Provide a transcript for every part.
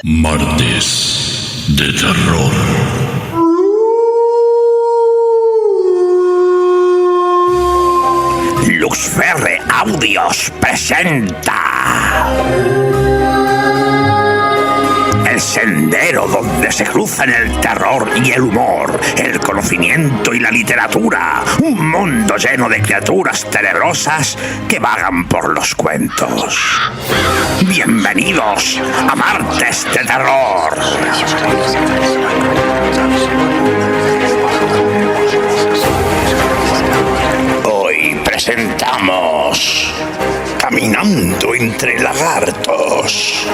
Martes de terror. Luxferre Audios presenta el sendero donde se cruzan el terror y el humor, el conocimiento y la literatura, un mundo lleno de criaturas tenebrosas que vagan por los cuentos. Bienvenidos a Martes de Terror. Hoy presentamos Caminando entre lagartos.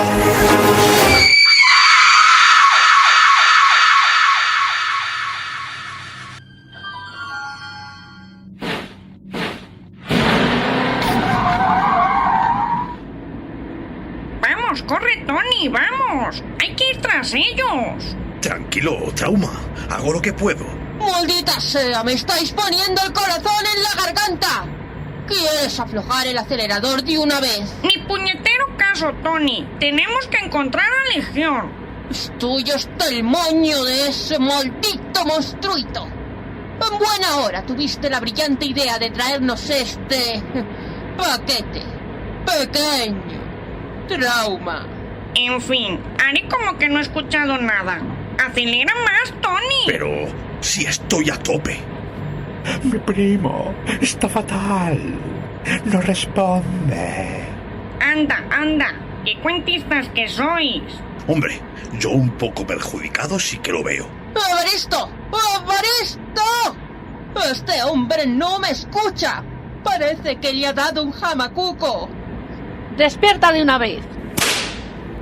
¡Vamos, corre, Tony! ¡Vamos! ¡Hay que ir tras ellos! Tranquilo, Trauma. Hago lo que puedo. ¡Maldita sea! ¡Me estáis poniendo el corazón en la garganta! ¿Quieres aflojar el acelerador de una vez? Ni puñetero caso, Tony. Tenemos que encontrar a Legión. Es tuyo hasta el moño de ese maldito monstruito. En buena hora tuviste la brillante idea de traernos este paquete pequeño. Trauma. En fin, haré como que no he escuchado nada. ¡Acelera más, Tony! Pero si estoy a tope. Mi primo está fatal. No responde. Anda, anda. ¿Qué cuentistas que sois? Hombre, yo un poco perjudicado sí que lo veo. ¡Evaristo! ¡Evaristo! Este hombre no me escucha. Parece que le ha dado un jamacuco. ¡Despierta de una vez!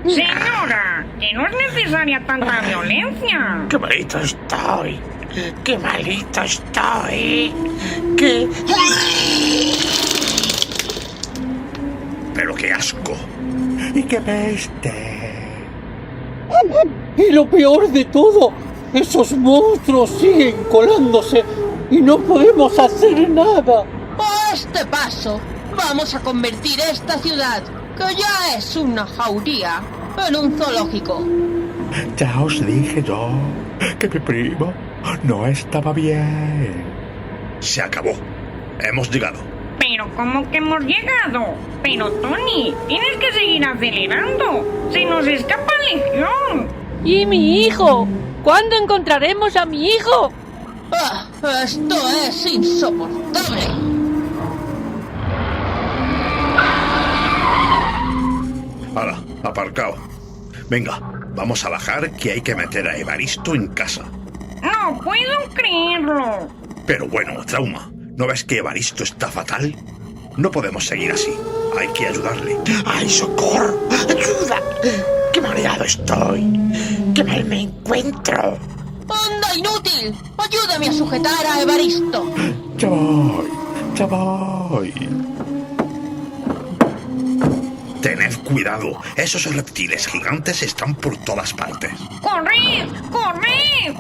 Señora, que no es necesaria tanta violencia. ¡Qué malito estoy! ¡Qué malito estoy! ¡Qué... Pero qué asco. Y qué peste. Y lo peor de todo, esos monstruos siguen colándose y no podemos hacer nada. A este paso, vamos a convertir esta ciudad, que ya es una jauría, en un zoológico. Ya os dije yo que mi primo no estaba bien. Se acabó. Hemos llegado. Pero ¿cómo que hemos llegado? Pero Tony, tienes que seguir acelerando. Se nos escapa Legión. ¿Y mi hijo? ¿Cuándo encontraremos a mi hijo? ¡Ah! Esto es insoportable. Hala, aparcado. Venga, vamos a bajar que hay que meter a Evaristo en casa. No puedo creerlo. Pero bueno, Trauma, ¿no ves que Evaristo está fatal? No podemos seguir así. Hay que ayudarle. ¡Ay, socorro! ¡Ayuda! ¡Qué mareado estoy! ¡Qué mal me encuentro! ¡Anda, inútil! ¡Ayúdame a sujetar a Evaristo! Ya voy, ya voy. Tened cuidado. Esos reptiles gigantes están por todas partes. ¡Corred! ¡Corred!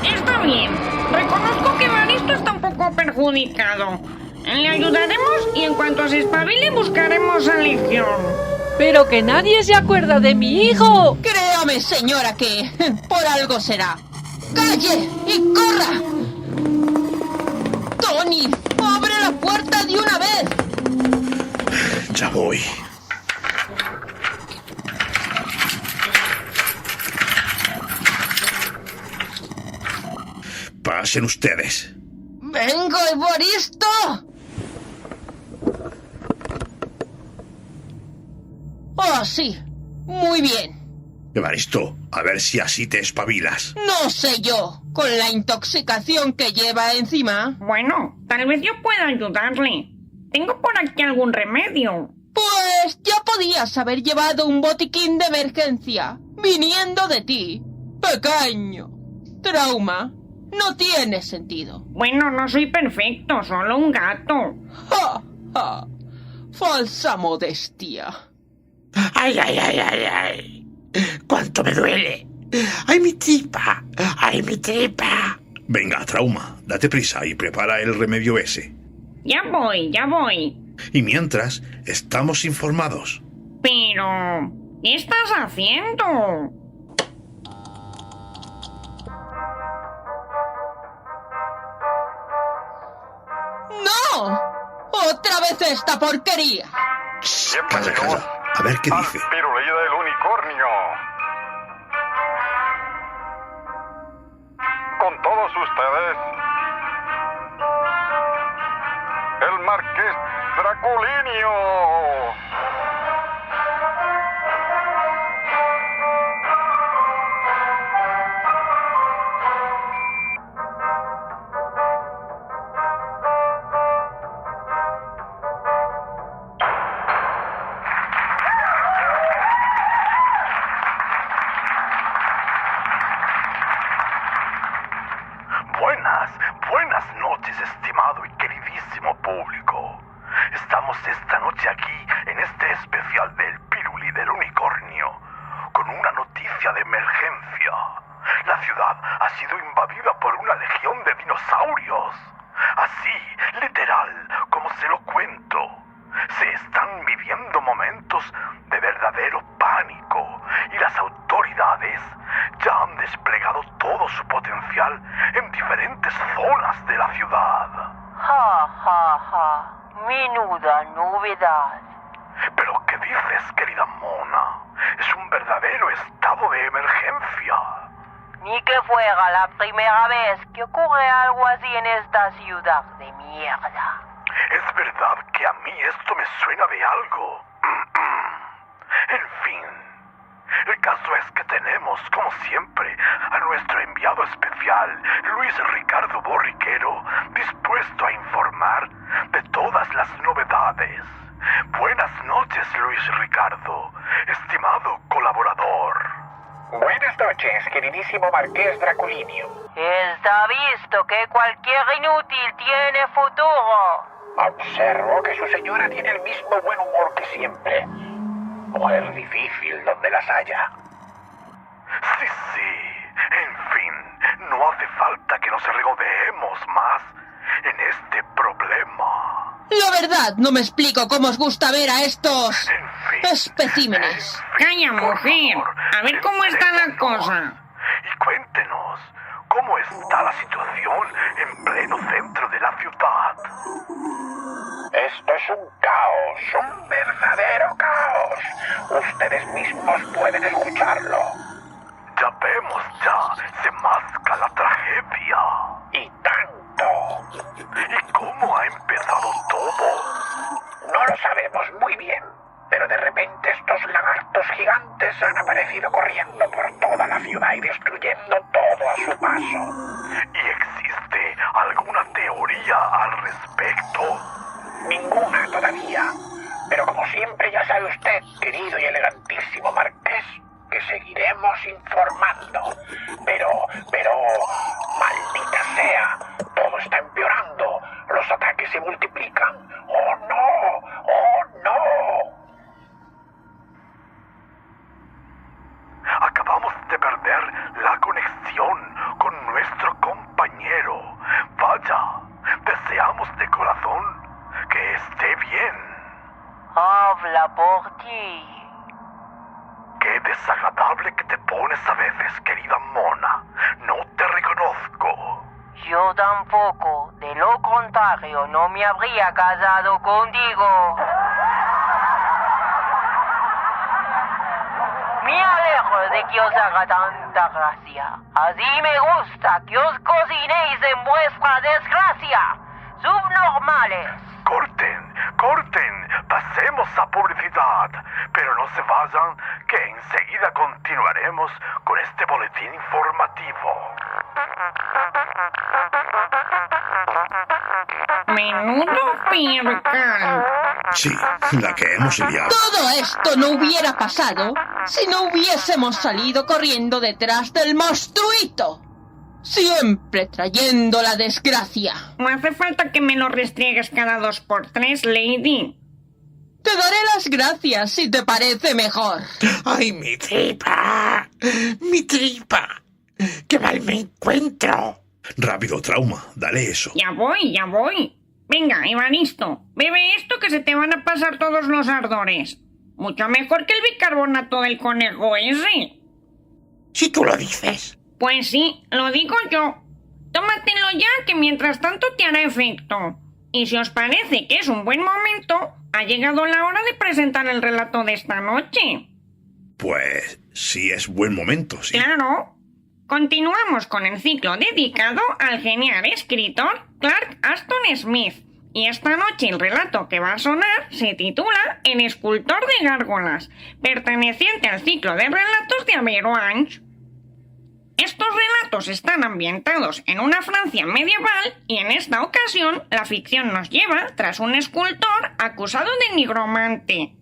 Está bien. Reconozco que Evaristo está un poco perjudicado. Le ayudaremos y en cuanto se espabile buscaremos a Legión. Pero que nadie se acuerda de mi hijo. Créame, señora, que por algo será. ¡Calle y corra! ¡Tony! ¡Abre la puerta de una vez! Ya voy. Pasen ustedes. ¡Vengo, Evaristo! ¡Oh, sí! Muy bien. Evaristo, a ver si así te espabilas. No sé yo, con la intoxicación que lleva encima. Bueno, tal vez yo pueda ayudarle. Tengo por aquí algún remedio. Pues ya podías haber llevado un botiquín de emergencia, viniendo de ti. Pequeño. Trauma. No tiene sentido. Bueno, no soy perfecto, solo un gato. ¡Ja, ja! Falsa modestia. ¡Ay, ay, ay, ay, ay! ¡Cuánto me duele! ¡Ay, mi tripa! ¡Ay, mi tripa! Venga, Trauma, date prisa y prepara el remedio ese. Ya voy, ya voy. Y mientras, estamos informados. Pero... ¿qué estás haciendo? vez esta porquería? Calla, calla. A ver qué dice. Pirulí del unicornio. Con todos ustedes, el Marqués Draculinio. Buenas noches, estimado y queridísimo público. Estamos esta noche aquí en este especial del Pirulí del Unicornio con una noticia de emergencia. La ciudad ha sido invadida por una legión de dinosaurios. Así, literal, como se lo cuento. Se están viviendo momentos de verdadero pánico y las autoridades ya han desplegado todo su potencial en diferentes zonas de la ciudad. Ja, ja, ja. Menuda novedad. ¿Pero qué dices, querida Mona? Es un verdadero estado de emergencia. Ni que fuera la primera vez que ocurre algo así en esta ciudad de mierda. Es verdad que a mí esto me suena de algo. En fin, el caso es que tenemos, como siempre, a nuestro enviado especial, Luis Ricardo Borriquero, dispuesto a informar de todas las novedades. Buenas noches, Luis Ricardo, estimado colaborador. Buenas noches, queridísimo Marqués Draculinio. Está visto que cualquier inútil tiene futuro. Observo que su señora tiene el mismo buen humor que siempre. Mujer difícil donde las haya. Sí, en fin, no hace falta que nos regodeemos más en este problema. La verdad, no me explico cómo os gusta ver a estos especímenes. Calla, mujer. A ver cómo está la cosa. Y cuéntenos, ¿cómo está la situación en pleno centro de la ciudad? Esto es un caos, un verdadero caos. Ustedes mismos pueden escucharlo. Ya vemos, se masca la tragedia. Y tanto. ¿Y cómo ha empezado todo? No lo sabemos muy bien, pero de repente estos lagartos gigantes han aparecido corriendo por toda la ciudad y destruyendo todo a su paso. ¿Y existe alguna teoría al respecto? Ninguna todavía. Pero como siempre ya sabe usted, querido y elegantísimo Marqués, que seguiremos informando. Pero, maldita sea, todo está empeorando. Los ataques se multiplican. ¡Oh no! ¡Oh no! Acabamos de perder la conexión con nuestro compañero. Vaya, deseamos de corazón que esté bien. Habla por ti. Qué desagradable que te pones a veces, querida Mona. No te reconozco. Yo tampoco. De lo contrario, no me habría casado contigo. Me alejo de que os haga tanta gracia. Así me gusta que os cocinéis en vuestra desgracia. Subnormales. Corten, pasemos a publicidad, pero no se vayan, que enseguida continuaremos con este boletín informativo. Menudo pircal. Sí, la que hemos liado. Todo esto no hubiera pasado si no hubiésemos salido corriendo detrás del monstruito. Siempre trayendo la desgracia. No hace falta que me lo restriegues cada 2 por 3, Lady. Te daré las gracias si te parece mejor. ¡Ay, mi tripa! ¡Mi tripa! ¡Qué mal me encuentro! Rápido, Trauma, dale eso. Ya voy. Venga, Evaristo, bebe esto que se te van a pasar todos los ardores. Mucho mejor que el bicarbonato del conejo ese. Si tú lo dices. Pues sí, lo digo yo. Tómatelo ya, que mientras tanto te hará efecto. Y si os parece que es un buen momento, ha llegado la hora de presentar el relato de esta noche. Pues sí es buen momento, sí. Claro. Continuamos con el ciclo dedicado al genial escritor Clark Ashton Smith. Y esta noche el relato que va a sonar se titula El escultor de gárgolas, perteneciente al ciclo de relatos de Averroes. Estos relatos están ambientados en una Francia medieval y en esta ocasión la ficción nos lleva tras un escultor acusado de nigromante.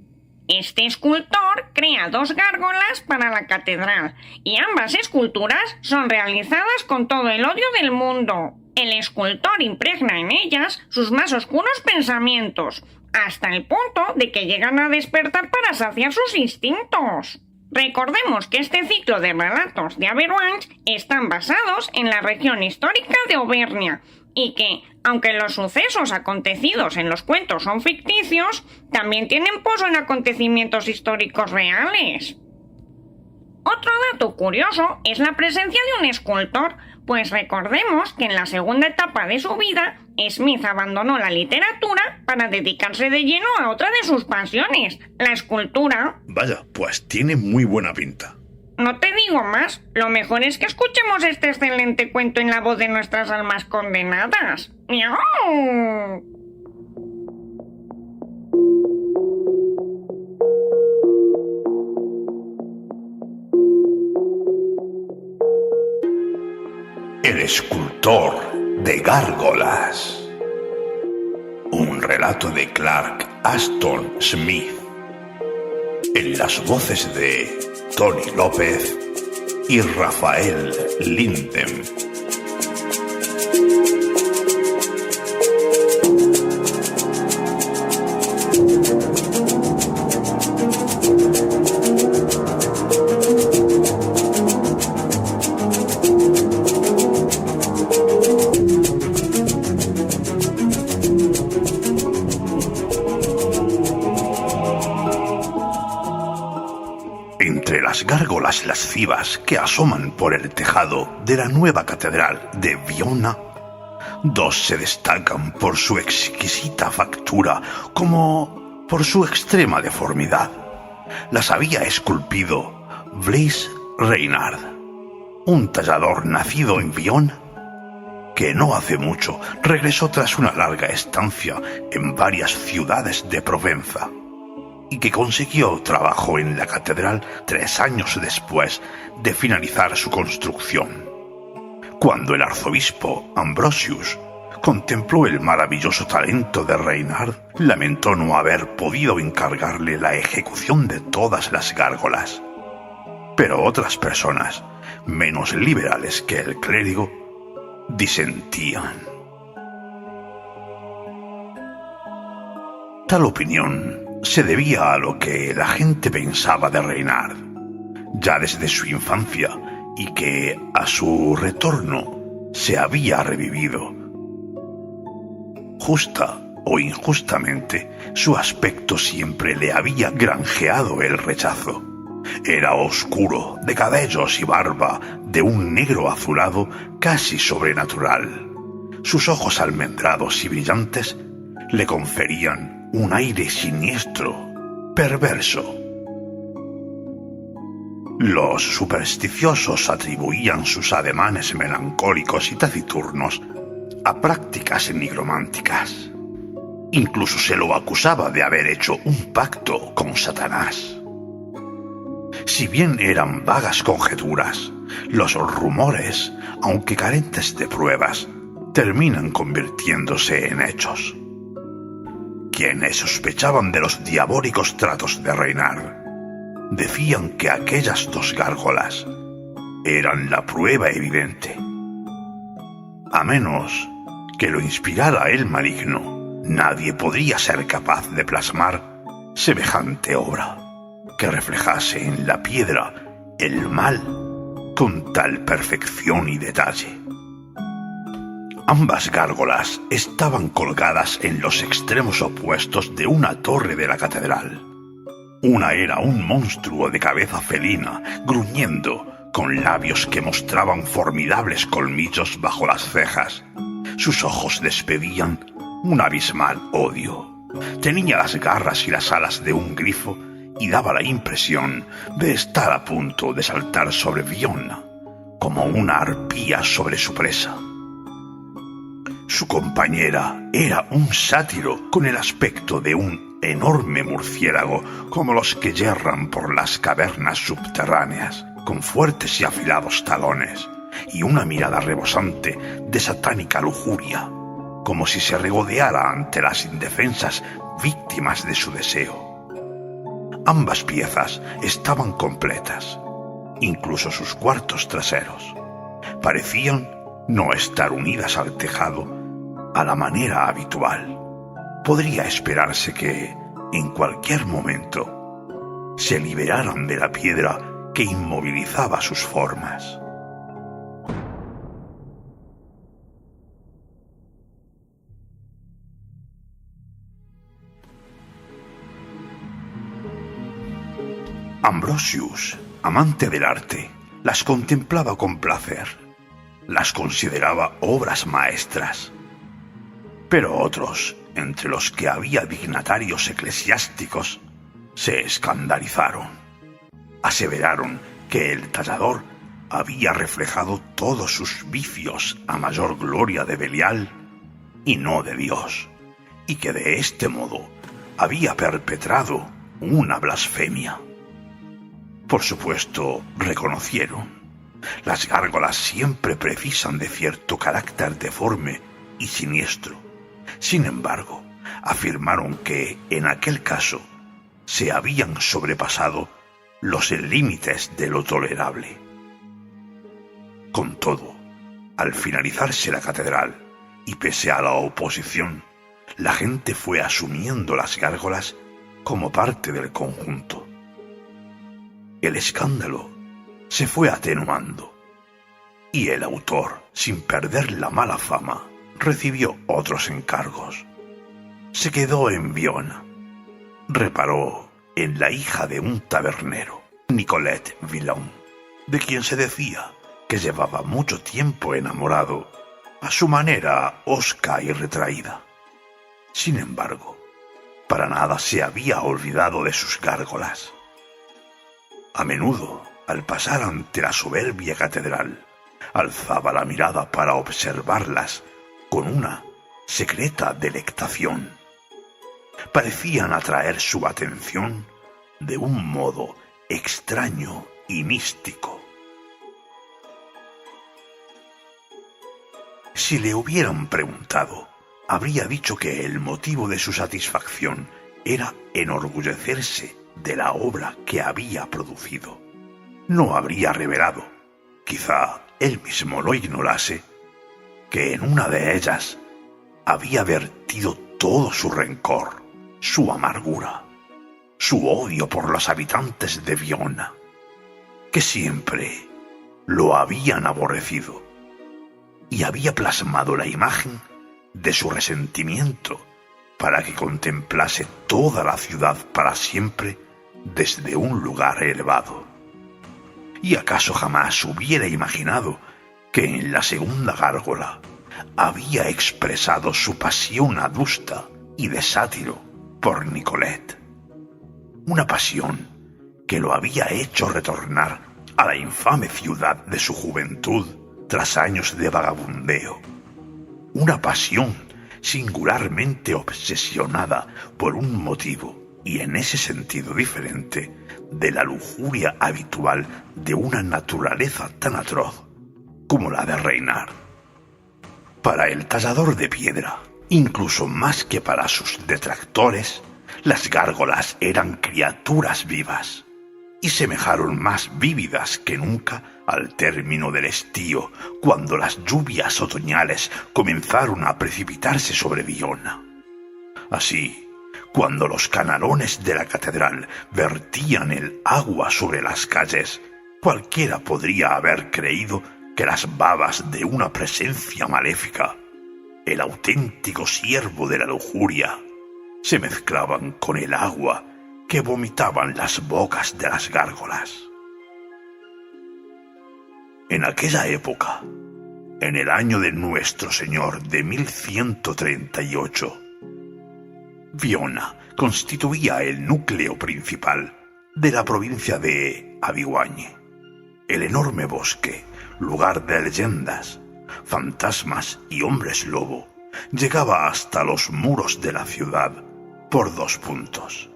Este escultor crea 2 gárgolas para la catedral y ambas esculturas son realizadas con todo el odio del mundo. El escultor impregna en ellas sus más oscuros pensamientos, hasta el punto de que llegan a despertar para saciar sus instintos. Recordemos que este ciclo de relatos de Averroes están basados en la región histórica de Auvernia y que, aunque los sucesos acontecidos en los cuentos son ficticios, también tienen pozo en acontecimientos históricos reales. Otro dato curioso es la presencia de un escultor, pues recordemos que en la segunda etapa de su vida, Smith abandonó la literatura para dedicarse de lleno a otra de sus pasiones, la escultura. Vaya, pues tiene muy buena pinta. No te digo más, lo mejor es que escuchemos este excelente cuento en la voz de nuestras almas condenadas. ¡Miau! El escultor de gárgolas. Un relato de Clark Ashton Smith. En las voces de Tony López y Rafael Linden. Entre las gárgolas lascivas que asoman por el tejado de la nueva catedral de Viona, 2 se destacan por su exquisita factura como por su extrema deformidad. Las había esculpido Blaise Reynard, un tallador nacido en Viona, que no hace mucho regresó tras una larga estancia en varias ciudades de Provenza, y que consiguió trabajo en la catedral 3 años después de finalizar su construcción. Cuando el arzobispo Ambrosius contempló el maravilloso talento de Reynard, lamentó no haber podido encargarle la ejecución de todas las gárgolas. Pero otras personas, menos liberales que el clérigo, disentían. Tal opinión se debía a lo que la gente pensaba de Reynard, ya desde su infancia, y que a su retorno se había revivido. Justa o injustamente, su aspecto siempre le había granjeado el rechazo. Era oscuro, de cabellos y barba, de un negro azulado casi sobrenatural. Sus ojos almendrados y brillantes le conferían un aire siniestro, perverso. Los supersticiosos atribuían sus ademanes melancólicos y taciturnos a prácticas nigrománticas. Incluso se lo acusaba de haber hecho un pacto con Satanás. Si bien eran vagas conjeturas, los rumores, aunque carentes de pruebas, terminan convirtiéndose en hechos. Quienes sospechaban de los diabólicos tratos de Reynard decían que aquellas 2 gárgolas eran la prueba evidente. A menos que lo inspirara el maligno, nadie podría ser capaz de plasmar semejante obra que reflejase en la piedra el mal con tal perfección y detalle. Ambas gárgolas estaban colgadas en los extremos opuestos de una torre de la catedral. Una era un monstruo de cabeza felina, gruñendo, con labios que mostraban formidables colmillos bajo las cejas. Sus ojos despedían un abismal odio. Tenía las garras y las alas de un grifo y daba la impresión de estar a punto de saltar sobre Fiona, como una arpía sobre su presa. Su compañera era un sátiro con el aspecto de un enorme murciélago como los que yerran por las cavernas subterráneas, con fuertes y afilados talones y una mirada rebosante de satánica lujuria, como si se regodeara ante las indefensas víctimas de su deseo. Ambas piezas estaban completas, incluso sus cuartos traseros. Parecían no estar unidas al tejado a la manera habitual. Podría esperarse que, en cualquier momento, se liberaran de la piedra que inmovilizaba sus formas. Ambrosius, amante del arte, las contemplaba con placer. Las consideraba obras maestras. Pero otros, entre los que había dignatarios eclesiásticos, se escandalizaron. Aseveraron que el tallador había reflejado todos sus vicios a mayor gloria de Belial y no de Dios, y que de este modo había perpetrado una blasfemia. Por supuesto, reconocieron. Las gárgolas siempre precisan de cierto carácter deforme y siniestro. Sin embargo, afirmaron que, en aquel caso, se habían sobrepasado los límites de lo tolerable. Con todo, al finalizarse la catedral, y pese a la oposición, la gente fue asumiendo las gárgolas como parte del conjunto. El escándalo se fue atenuando, y el autor, sin perder la mala fama, recibió otros encargos. Se quedó en Viona. Reparó en la hija de un tabernero, Nicolette Villon, de quien se decía que llevaba mucho tiempo enamorado, a su manera hosca y retraída. Sin embargo, para nada se había olvidado de sus gárgolas. A menudo, al pasar ante la soberbia catedral, alzaba la mirada para observarlas con una secreta delectación. Parecían atraer su atención de un modo extraño y místico. Si le hubieran preguntado, habría dicho que el motivo de su satisfacción era enorgullecerse de la obra que había producido. No habría revelado, quizá él mismo lo ignorase, que en una de ellas había vertido todo su rencor, su amargura, su odio por los habitantes de Viona, que siempre lo habían aborrecido, y había plasmado la imagen de su resentimiento para que contemplase toda la ciudad para siempre desde un lugar elevado. ¿Y acaso jamás hubiera imaginado que en la segunda gárgola había expresado su pasión adusta y de sátiro por Nicolette? Una pasión que lo había hecho retornar a la infame ciudad de su juventud tras años de vagabundeo. Una pasión singularmente obsesionada por un motivo y en ese sentido diferente de la lujuria habitual de una naturaleza tan atroz como la de reinar. Para el tallador de piedra, incluso más que para sus detractores, las gárgolas eran criaturas vivas y semejaron más vívidas que nunca al término del estío, cuando las lluvias otoñales comenzaron a precipitarse sobre Viona. Así, cuando los canalones de la catedral vertían el agua sobre las calles, cualquiera podría haber creído que las babas de una presencia maléfica, el auténtico siervo de la lujuria, se mezclaban con el agua que vomitaban las bocas de las gárgolas. En aquella época, En el año de nuestro Señor de 1138, Viona constituía el núcleo principal de la provincia de Aviguañe. El enorme bosque, lugar de leyendas, fantasmas y hombres lobo, llegaba hasta los muros de la ciudad por 2 puntos.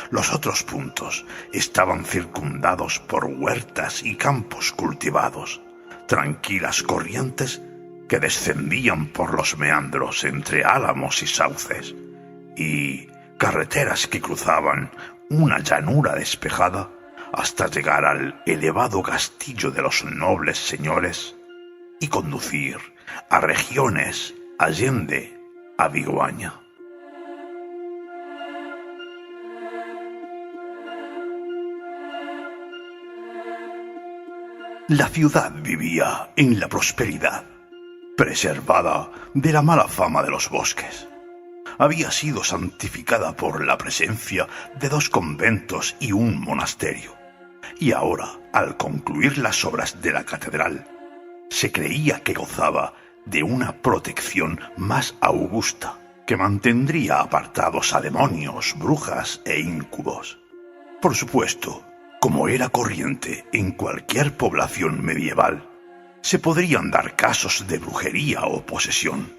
Los otros puntos estaban circundados por huertas y campos cultivados, tranquilas corrientes que descendían por los meandros entre álamos y sauces, y carreteras que cruzaban una llanura despejada hasta llegar al elevado castillo de los nobles señores y conducir a regiones allende Aviguaña. La ciudad vivía en la prosperidad, preservada de la mala fama de los bosques. Había sido santificada por la presencia de 2 conventos y un monasterio, y ahora, al concluir las obras de la catedral, se creía que gozaba de una protección más augusta que mantendría apartados a demonios, brujas e íncubos. Por supuesto, como era corriente en cualquier población medieval, se podrían dar casos de brujería o posesión.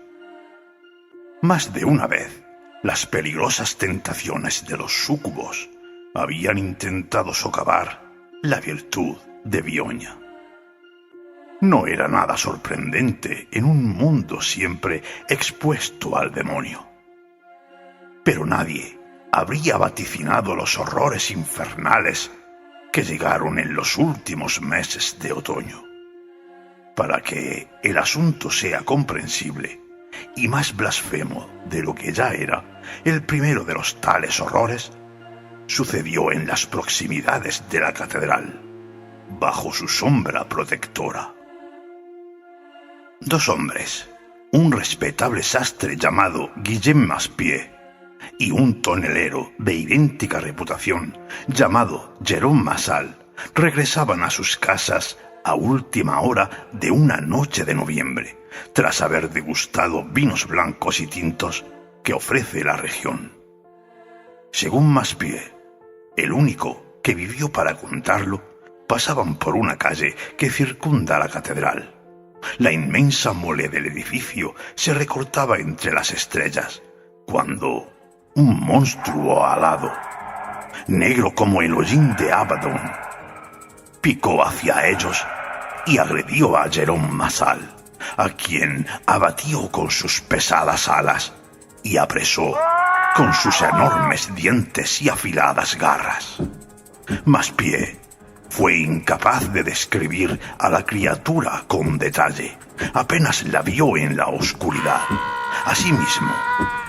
Más de una vez, las peligrosas tentaciones de los súcubos habían intentado socavar la virtud de Viona. No era nada sorprendente en un mundo siempre expuesto al demonio. Pero nadie habría vaticinado los horrores infernales que llegaron en los últimos meses de otoño. Para que el asunto sea comprensible y más blasfemo de lo que ya era, el primero de los tales horrores sucedió en las proximidades de la catedral, bajo su sombra protectora. 2 hombres, un respetable sastre llamado Guillem Maspier y un tonelero de idéntica reputación llamado Jérôme Massal, regresaban a sus casas a última hora de una noche de noviembre, tras haber degustado vinos blancos y tintos que ofrece la región. Según Maspier, el único que vivió para contarlo, pasaban por una calle que circunda la catedral. La inmensa mole del edificio se recortaba entre las estrellas, cuando un monstruo alado, negro como el hollín de Abaddon, picó hacia ellos y agredió a Jérôme Massal, a quien abatió con sus pesadas alas y apresó con sus enormes dientes y afiladas garras. Maspier fue incapaz de describir a la criatura con detalle, apenas la vio en la oscuridad. Asimismo,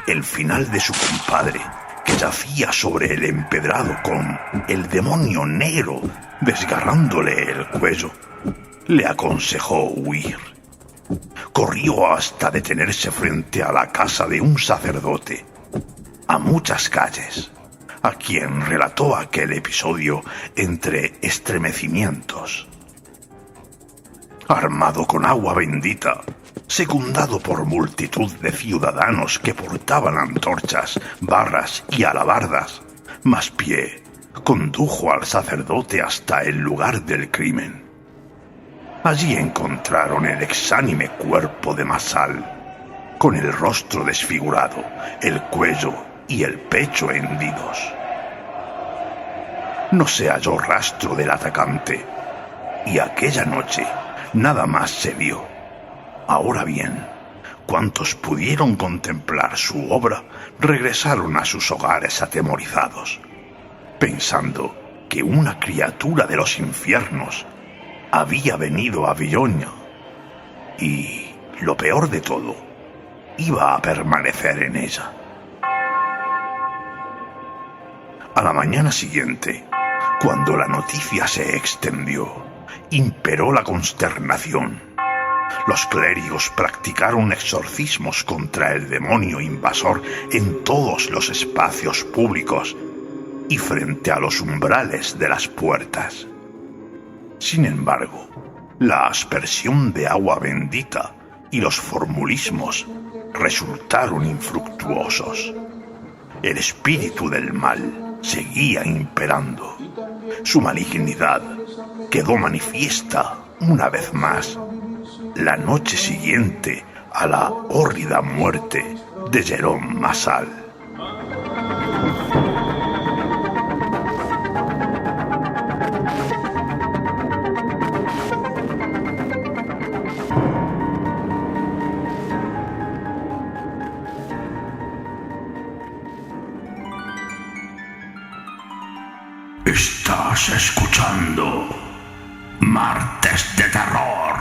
el final de su compadre, que yacía sobre el empedrado con el demonio negro desgarrándole el cuello, le aconsejó huir. Corrió hasta detenerse frente a la casa de un sacerdote, a muchas calles, a quien relató aquel episodio entre estremecimientos. Armado con agua bendita, secundado por multitud de ciudadanos que portaban antorchas, barras y alabardas, Maspier condujo al sacerdote hasta el lugar del crimen. Allí encontraron el exánime cuerpo de Massal, con el rostro desfigurado, el cuello y el pecho hendidos. No se halló rastro del atacante, y aquella noche nada más se vio. Ahora bien, cuantos pudieron contemplar su obra regresaron a sus hogares atemorizados, pensando que una criatura de los infiernos había venido a Viona y, lo peor de todo, iba a permanecer en ella. A la mañana siguiente, cuando la noticia se extendió, imperó la consternación. Los clérigos practicaron exorcismos contra el demonio invasor en todos los espacios públicos y frente a los umbrales de las puertas. Sin embargo, La aspersión de agua bendita y los formulismos resultaron infructuosos. El espíritu del mal seguía imperando. Su malignidad quedó manifiesta una vez más la noche siguiente a la hórrida muerte de Jerome Massal. Estás escuchando Martes de Terror.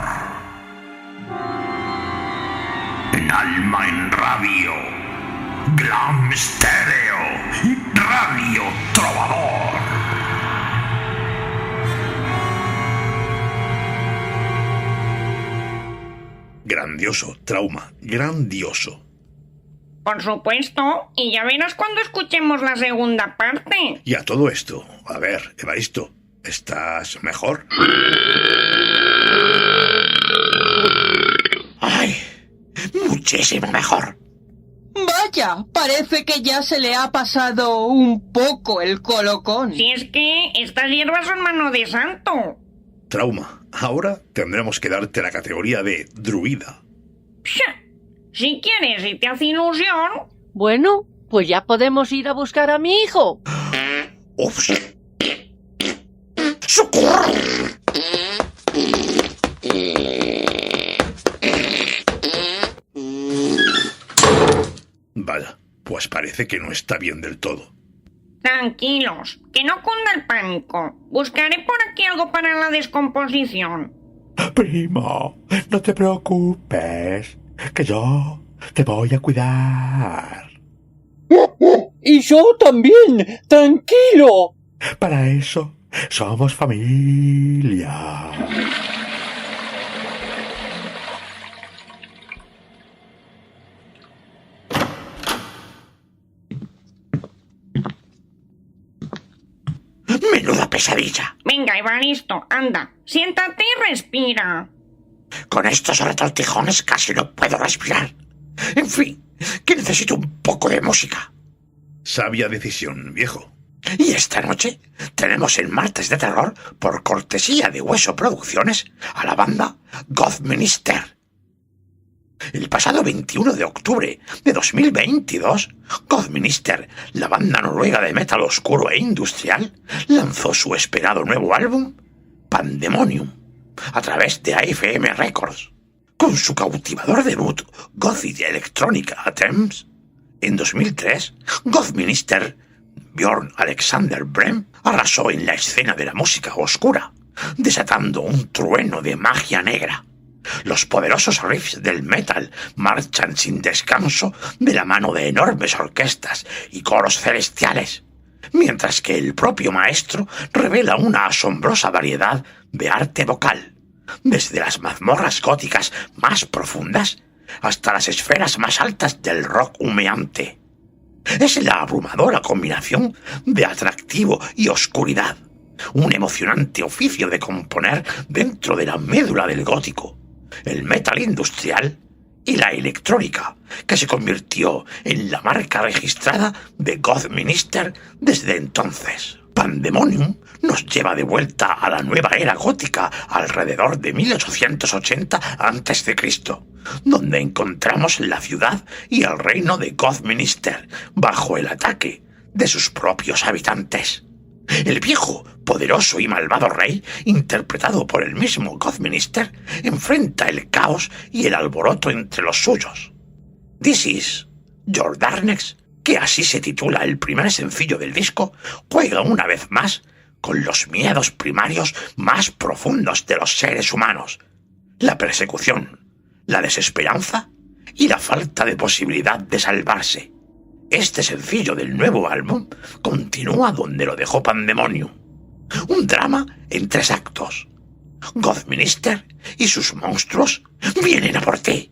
En Alma en Radio, Glam Stereo y Radio Trovador. Grandioso, Trauma, grandioso. Por supuesto, y ya verás cuando escuchemos la segunda parte. Y a todo esto, a ver, Evaristo, ¿estás mejor? ¡Ay! Muchísimo mejor. Vaya, parece que ya se le ha pasado un poco el colocón. Si es que estas hierbas son mano de santo. Trauma, ahora tendremos que darte la categoría de druida. Psha. Si quieres y te hace ilusión... Bueno, pues ya podemos ir a buscar a mi hijo. ¡Ups! ¡Socorro! Vaya, pues parece que no está bien del todo. Tranquilos, que no cunda el pánico. Buscaré por aquí algo para la descomposición. Primo, no te preocupes, que yo te voy a cuidar. Y yo también, tranquilo. Para eso somos familia. ¡Menuda pesadilla! Venga, Evaristo, anda, siéntate y respira. Con estos retortijones casi no puedo respirar. En fin, que necesito un poco de música. Sabia decisión, viejo. Y esta noche tenemos el Martes de Terror, por cortesía de Hueso Producciones, a la banda Gothminister. El pasado 21 de octubre de 2022, Gothminister, la banda noruega de metal oscuro e industrial, lanzó su esperado nuevo álbum, Pandemonium, a través de AFM Records. Con su cautivador debut, Gothic Electronica Attempts, en 2003, Gothminister Björn Alexander Brem arrasó en la escena de la música oscura, desatando un trueno de magia negra. Los poderosos riffs del metal marchan sin descanso de la mano de enormes orquestas y coros celestiales, mientras que el propio maestro revela una asombrosa variedad de arte vocal, desde las mazmorras góticas más profundas hasta las esferas más altas del rock humeante. Es la abrumadora combinación de atractivo y oscuridad, un emocionante oficio de componer dentro de la médula del gótico, el metal industrial y la electrónica, que se convirtió en la marca registrada de Gothminister desde entonces. Pandemonium nos lleva de vuelta a la nueva era gótica alrededor de 1880 a.C., donde encontramos la ciudad y el reino de Gothminister bajo el ataque de sus propios habitantes. El viejo, poderoso y malvado rey, interpretado por el mismo Gothminister, enfrenta el caos y el alboroto entre los suyos. This is Your Darkness, que así se titula el primer sencillo del disco, juega una vez más con los miedos primarios más profundos de los seres humanos: la persecución, la desesperanza y la falta de posibilidad de salvarse. Este sencillo del nuevo álbum continúa donde lo dejó Pandemonium. Un drama en 3 actos. Gothminister y sus monstruos vienen a por ti.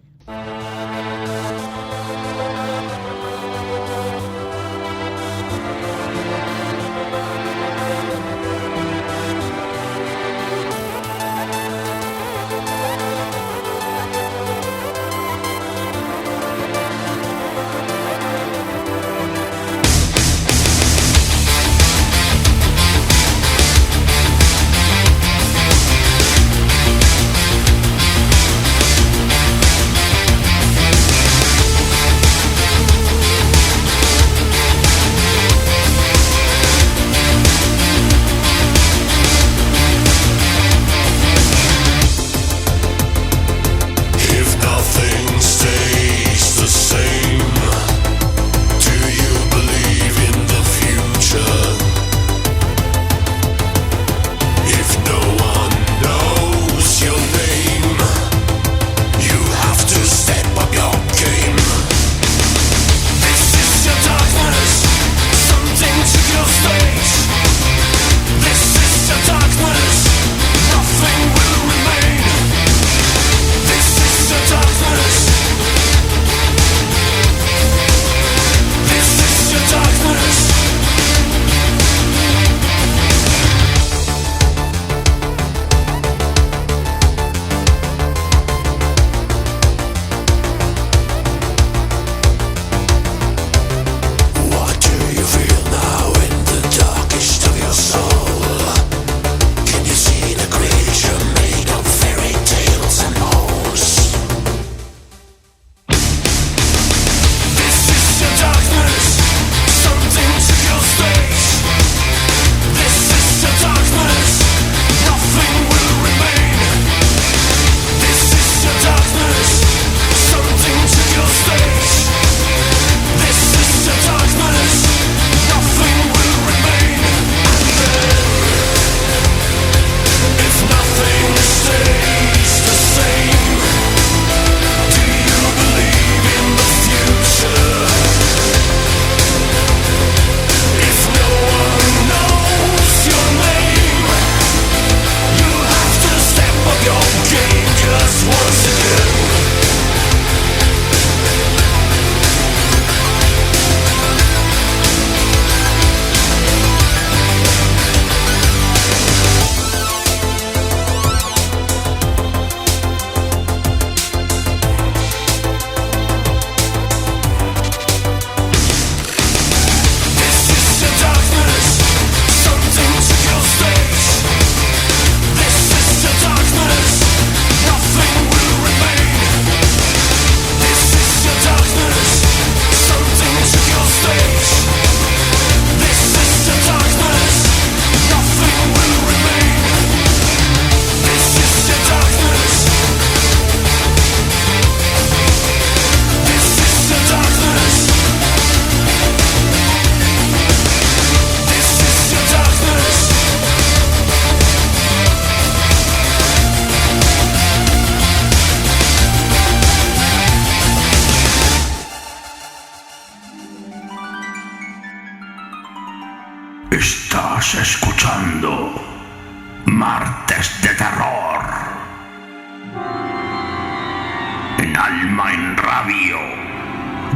en Alma en Radio,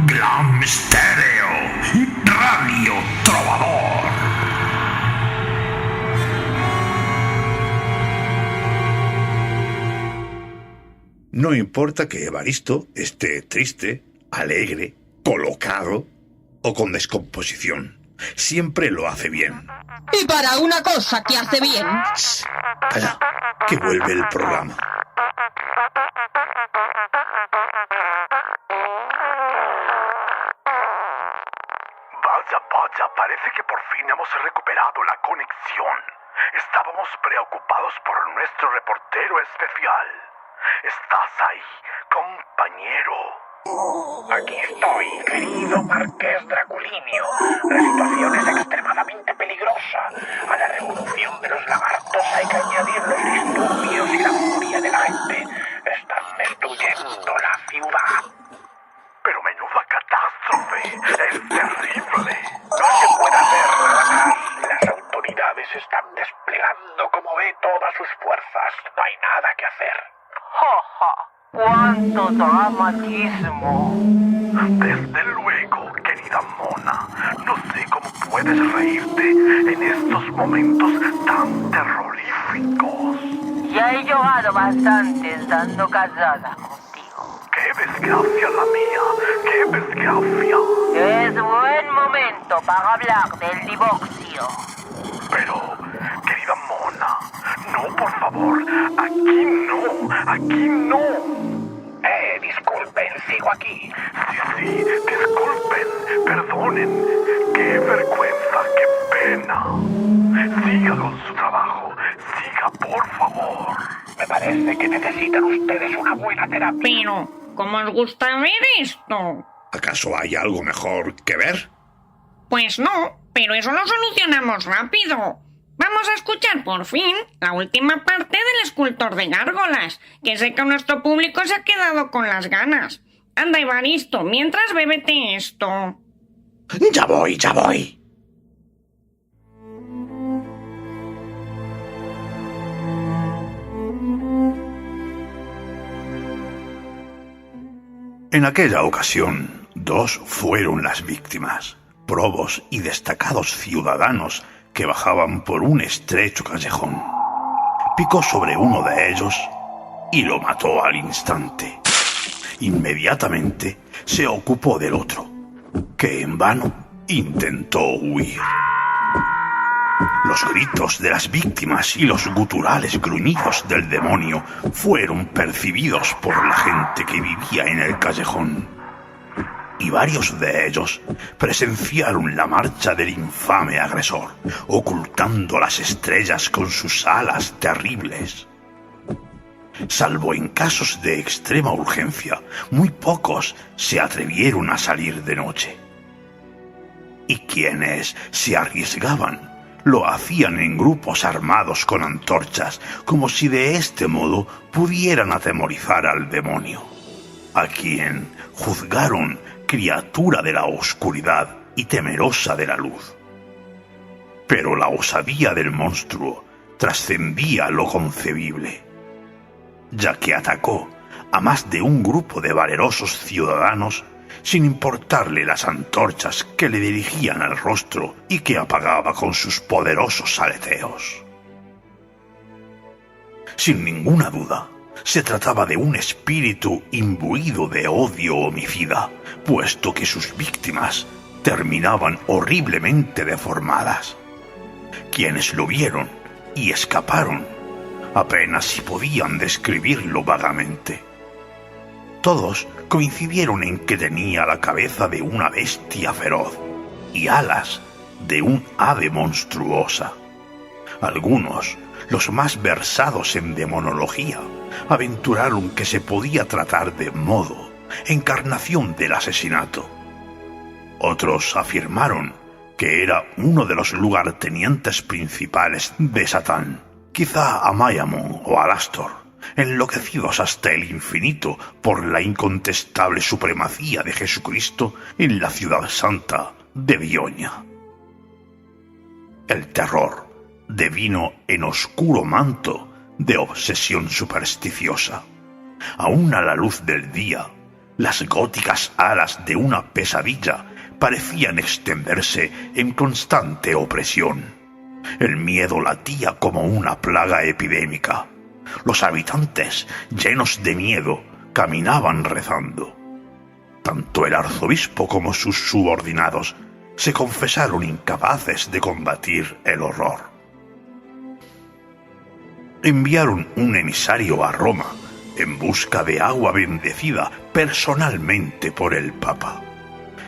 Glam Stereo y Radio Trovador. No importa que Evaristo esté triste, alegre, colocado o con descomposición. Siempre lo hace bien. Y para una cosa que hace bien. Shh, calla, que vuelve el programa. Vaya, parece que por fin hemos recuperado la conexión. Estábamos preocupados por nuestro reportero especial. ¿Estás ahí, compañero? Aquí estoy, querido Marqués Draculinio. La situación es extremadamente peligrosa. A la revolución de los lagartos hay que añadir los disturbios y la furia de la gente. Están destruyendo la ciudad. Pero menuda catástrofe. Es terrible. No se puede hacer nada más. Las autoridades están desplegando, como ve, todas sus fuerzas. No hay nada que hacer. ¡Ja, ja! ¡Cuánto dramatismo! Desde luego, querida Mona. No sé cómo puedes reírte en estos momentos tan terroríficos. Ya he llorado bastante estando casada contigo. ¡Qué desgracia la mía! ¡Qué desgracia! Es buen momento para hablar del divorcio. Pero, querida Mona, no, por favor, aquí no. Disculpen, sigo aquí. Sí, disculpen, perdonen. ¡Qué vergüenza, qué pena! Siga con su trabajo, siga, por favor. Me parece que necesitan ustedes una buena terapia. Pero, ¿cómo os gusta ver esto? ¿Acaso hay algo mejor que ver? Pues no, pero eso lo solucionamos rápido. Vamos a escuchar por fin la última parte del escultor de gárgolas, que sé que nuestro público se ha quedado con las ganas. Anda, Evaristo, mientras bébete esto. Ya voy. En aquella ocasión, 2 fueron las víctimas, probos y destacados ciudadanos que bajaban por un estrecho callejón. Picó sobre uno de ellos y lo mató al instante. Inmediatamente se ocupó del otro, que en vano intentó huir. Los gritos de las víctimas y los guturales gruñidos del demonio fueron percibidos por la gente que vivía en el callejón. Y varios de ellos presenciaron la marcha del infame agresor, ocultando las estrellas con sus alas terribles. Salvo en casos de extrema urgencia, muy pocos se atrevieron a salir de noche. Y quienes se arriesgaban lo hacían en grupos armados con antorchas, como si de este modo pudieran atemorizar al demonio, a quien juzgaron criatura de la oscuridad y temerosa de la luz. Pero la osadía del monstruo trascendía lo concebible, ya que atacó a más de un grupo de valerosos ciudadanos sin importarle las antorchas que le dirigían al rostro y que apagaba con sus poderosos aleteos. Sin ninguna duda, se trataba de un espíritu imbuido de odio homicida, puesto que sus víctimas terminaban horriblemente deformadas. Quienes lo vieron y escaparon apenas si podían describirlo vagamente. Todos coincidieron en que tenía la cabeza de una bestia feroz y alas de un ave monstruosa. Algunos, los más versados en demonología, aventuraron que se podía tratar de modo, encarnación del asesinato. Otros afirmaron que era uno de los lugartenientes principales de Satán, quizá Amayamon o Alastor, enloquecidos hasta el infinito por la incontestable supremacía de Jesucristo en la ciudad santa de Bioña. El terror devino en oscuro manto de obsesión supersticiosa, Aún a la luz del día, las góticas alas de una pesadilla parecían extenderse en constante opresión. El miedo latía como una plaga epidémica. Los habitantes, llenos de miedo, caminaban rezando. Tanto el arzobispo como sus subordinados se confesaron incapaces de combatir el horror. Enviaron un emisario a Roma en busca de agua bendecida personalmente por el Papa.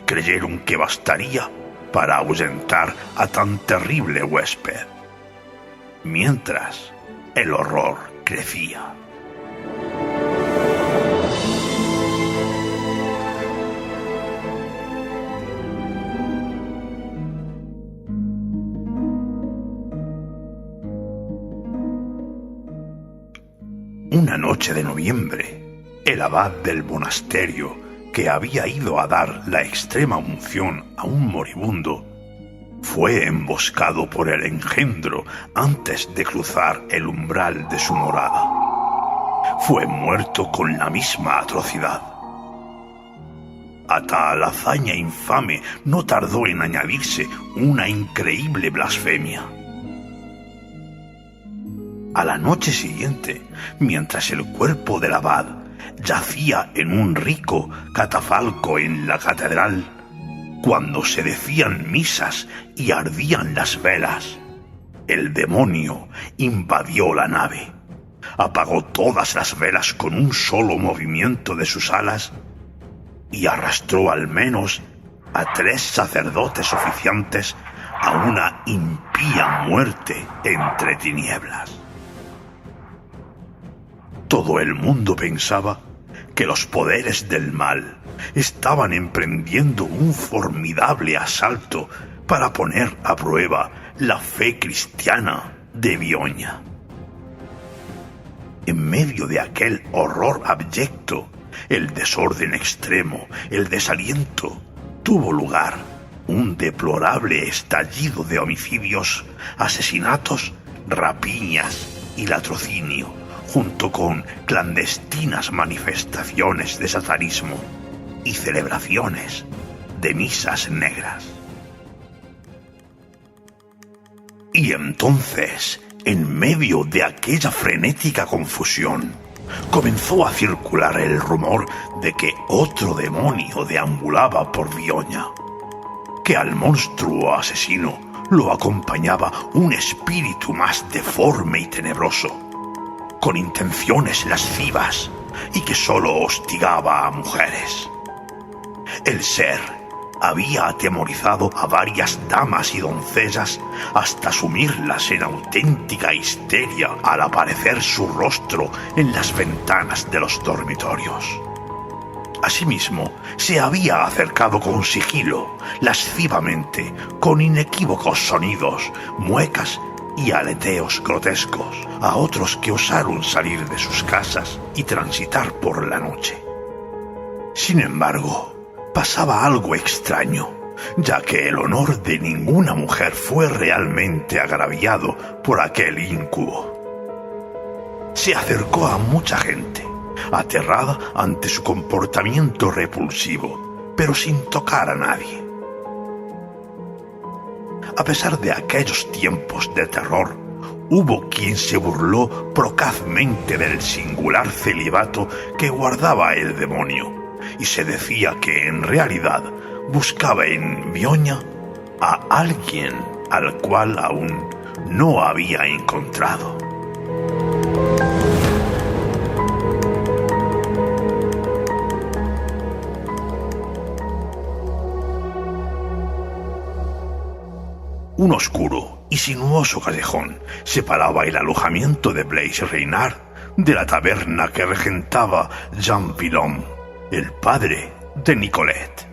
Creyeron que bastaría para ahuyentar a tan terrible huésped. Mientras, el horror crecía. Una noche de noviembre, el abad del monasterio, que había ido a dar la extrema unción a un moribundo, fue emboscado por el engendro antes de cruzar el umbral de su morada. Fue muerto con la misma atrocidad. A tal hazaña infame no tardó en añadirse una increíble blasfemia. A la noche siguiente, mientras el cuerpo del abad yacía en un rico catafalco en la catedral, cuando se decían misas y ardían las velas, el demonio invadió la nave, apagó todas las velas con un solo movimiento de sus alas y arrastró al menos a 3 sacerdotes oficiantes a una impía muerte entre tinieblas. Todo el mundo pensaba que los poderes del mal estaban emprendiendo un formidable asalto para poner a prueba la fe cristiana de Bioña. En medio de aquel horror abyecto, el desorden extremo, el desaliento, tuvo lugar un deplorable estallido de homicidios, asesinatos, rapiñas y latrocinio, junto con clandestinas manifestaciones de satanismo y celebraciones de misas negras. Y entonces, en medio de aquella frenética confusión, comenzó a circular el rumor de que otro demonio deambulaba por Bioña, que al monstruo asesino lo acompañaba un espíritu más deforme y tenebroso, con intenciones lascivas y que solo hostigaba a mujeres. El ser había atemorizado a varias damas y doncellas hasta sumirlas en auténtica histeria al aparecer su rostro en las ventanas de los dormitorios. Asimismo, se había acercado con sigilo, lascivamente, con inequívocos sonidos, muecas y aleteos grotescos, a otros que osaron salir de sus casas y transitar por la noche. Sin embargo, pasaba algo extraño, ya que el honor de ninguna mujer fue realmente agraviado por aquel íncubo. Se acercó a mucha gente, aterrada ante su comportamiento repulsivo, pero sin tocar a nadie. A pesar de aquellos tiempos de terror, hubo quien se burló procazmente del singular celibato que guardaba el demonio, y se decía que en realidad buscaba en Bioña a alguien al cual aún no había encontrado. Un oscuro y sinuoso callejón separaba el alojamiento de Blaise Reynard de la taberna que regentaba Jean Villon, el padre de Nicolette.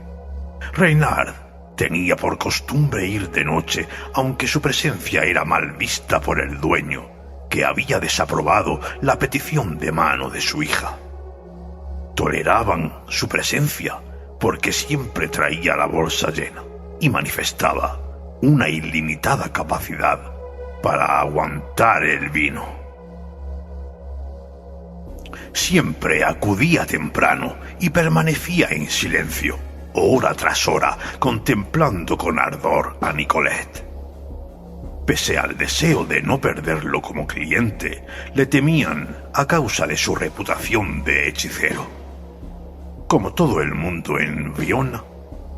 Reynard tenía por costumbre ir de noche, aunque su presencia era mal vista por el dueño, que había desaprobado la petición de mano de su hija. Toleraban su presencia porque siempre traía la bolsa llena y manifestaba una ilimitada capacidad para aguantar el vino. Siempre acudía temprano y permanecía en silencio, hora tras hora, contemplando con ardor a Nicolette. Pese al deseo de no perderlo como cliente, le temían a causa de su reputación de hechicero. Como todo el mundo en Viona,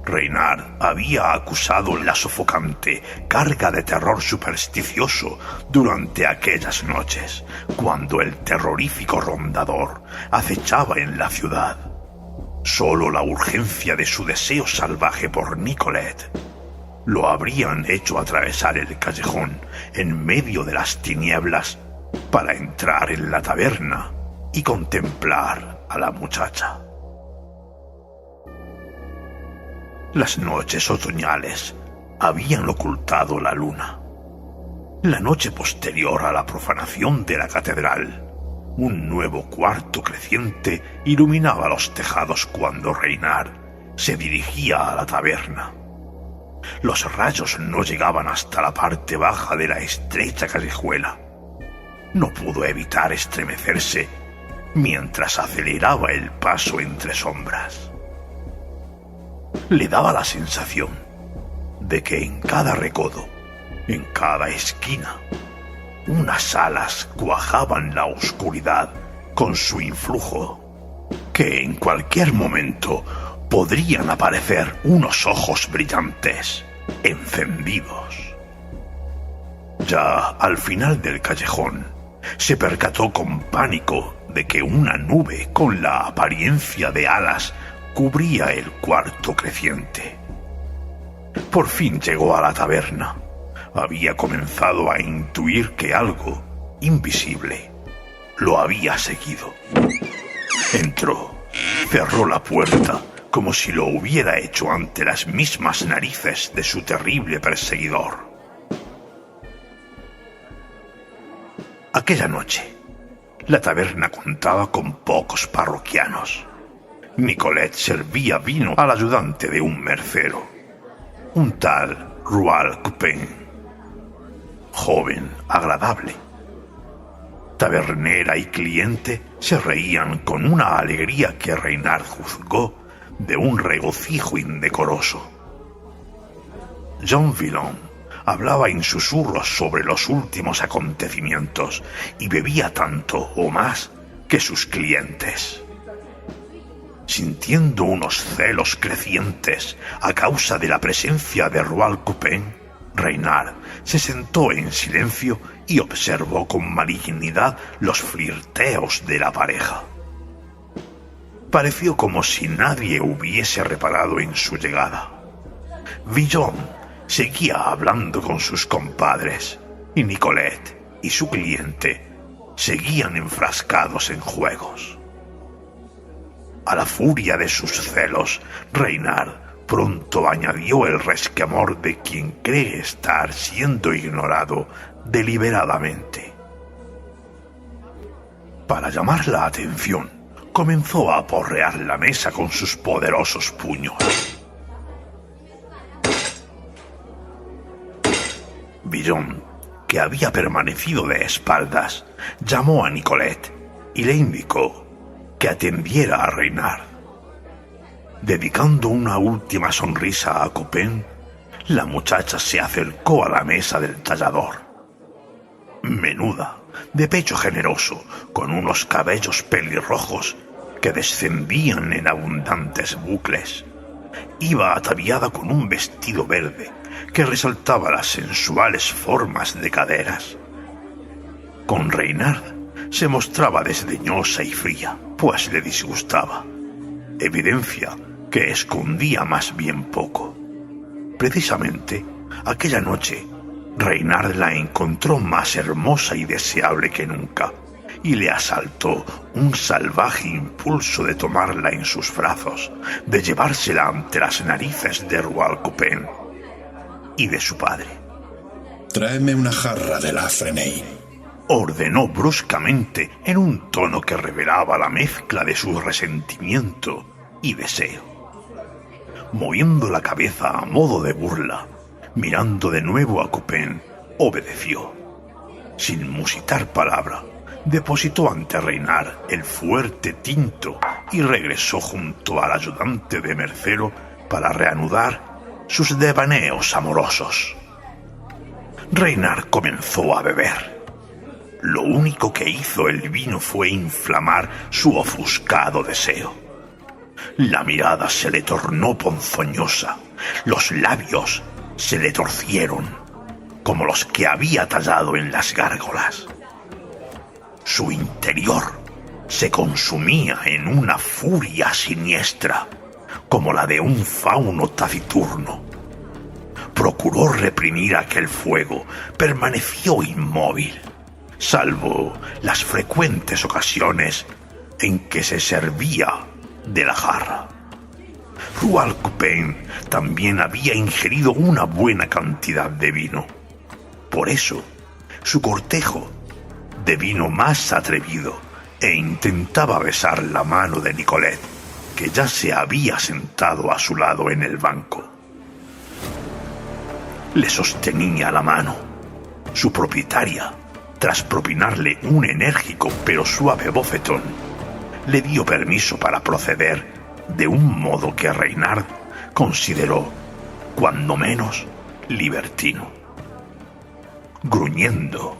Reynard había acusado la sofocante carga de terror supersticioso durante aquellas noches, cuando el terrorífico rondador acechaba en la ciudad. Solo la urgencia de su deseo salvaje por Nicolette lo habrían hecho atravesar el callejón en medio de las tinieblas para entrar en la taberna y contemplar a la muchacha. Las noches otoñales habían ocultado la luna. La noche posterior a la profanación de la catedral, un nuevo cuarto creciente iluminaba los tejados cuando Reynard se dirigía a la taberna. Los rayos no llegaban hasta la parte baja de la estrecha callejuela. No pudo evitar estremecerse mientras aceleraba el paso entre sombras. Le daba la sensación de que en cada recodo, en cada esquina, unas alas cuajaban la oscuridad con su influjo, que en cualquier momento podrían aparecer unos ojos brillantes, encendidos. Ya al final del callejón, se percató con pánico de que una nube con la apariencia de alas cubría el cuarto creciente. Por fin llegó a la taberna. Había comenzado a intuir que algo invisible lo había seguido. Entró, cerró la puerta como si lo hubiera hecho ante las mismas narices de su terrible perseguidor. Aquella noche, la taberna contaba con pocos parroquianos. Nicolette servía vino al ayudante de un mercero, un tal Roald Coupin, joven, agradable. Tabernera y cliente se reían con una alegría que Reynard juzgó de un regocijo indecoroso. Jean Villon hablaba en susurros sobre los últimos acontecimientos y bebía tanto o más que sus clientes. Sintiendo unos celos crecientes a causa de la presencia de Roald Coupin, Reynard se sentó en silencio y observó con malignidad los flirteos de la pareja. Pareció como si nadie hubiese reparado en su llegada. Villon seguía hablando con sus compadres y Nicolette y su cliente seguían enfrascados en juegos. A la furia de sus celos, Reynard pronto añadió el resquemor de quien cree estar siendo ignorado deliberadamente. Para llamar la atención, comenzó a aporrear la mesa con sus poderosos puños. Villon, que había permanecido de espaldas, llamó a Nicolette y le indicó que atendiera a Reynard. Dedicando una última sonrisa a Coupin, la muchacha se acercó a la mesa del tallador. Menuda, de pecho generoso, con unos cabellos pelirrojos que descendían en abundantes bucles. Iba ataviada con un vestido verde que resaltaba las sensuales formas de caderas. Con Reynard se mostraba desdeñosa y fría, pues le disgustaba, evidencia que escondía más bien poco. Precisamente, aquella noche, Reynard la encontró más hermosa y deseable que nunca, y le asaltó un salvaje impulso de tomarla en sus brazos, de llevársela ante las narices de Roald Coupin y de su padre. Tráeme una jarra de la Freney, ordenó bruscamente en un tono que revelaba la mezcla de su resentimiento y deseo. Moviendo la cabeza a modo de burla, mirando de nuevo a Coupin, obedeció. Sin musitar palabra, depositó ante Reinar el fuerte tinto y regresó junto al ayudante de Mercero para reanudar sus devaneos amorosos. Reinar comenzó a beber. Lo único que hizo el vino fue inflamar su ofuscado deseo. La mirada se le tornó ponzoñosa, los labios se le torcieron, como los que había tallado en las gárgolas. Su interior se consumía en una furia siniestra, como la de un fauno taciturno. Procuró reprimir aquel fuego, permaneció inmóvil, salvo las frecuentes ocasiones en que se servía de la jarra. Roald Coupin también había ingerido una buena cantidad de vino. Por eso, su cortejo devino más atrevido e intentaba besar la mano de Nicolette, que ya se había sentado a su lado en el banco. Le sostenía la mano. Su propietaria, tras propinarle un enérgico pero suave bofetón, le dio permiso para proceder de un modo que Reynard consideró, cuando menos, libertino. Gruñendo,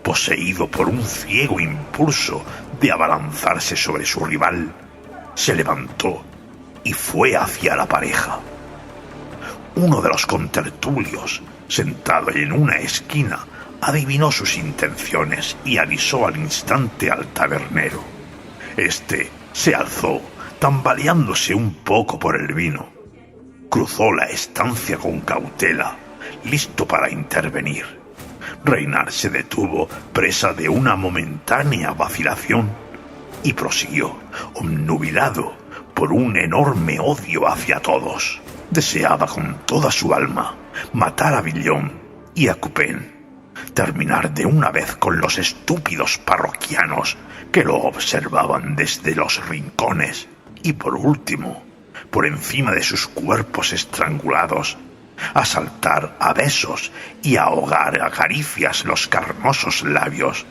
poseído por un ciego impulso de abalanzarse sobre su rival, se levantó y fue hacia la pareja. Uno de los contertulios, sentado en una esquina, adivinó sus intenciones y avisó al instante al tabernero. Este se alzó, tambaleándose un poco por el vino. Cruzó la estancia con cautela, listo para intervenir. Reynard se detuvo, presa de una momentánea vacilación, y prosiguió, obnubilado por un enorme odio hacia todos. Deseaba con toda su alma matar a Villon y a Coupin, terminar de una vez con los estúpidos parroquianos que lo observaban desde los rincones y, por último, por encima de sus cuerpos estrangulados, asaltar a besos y ahogar a caricias los carnosos labios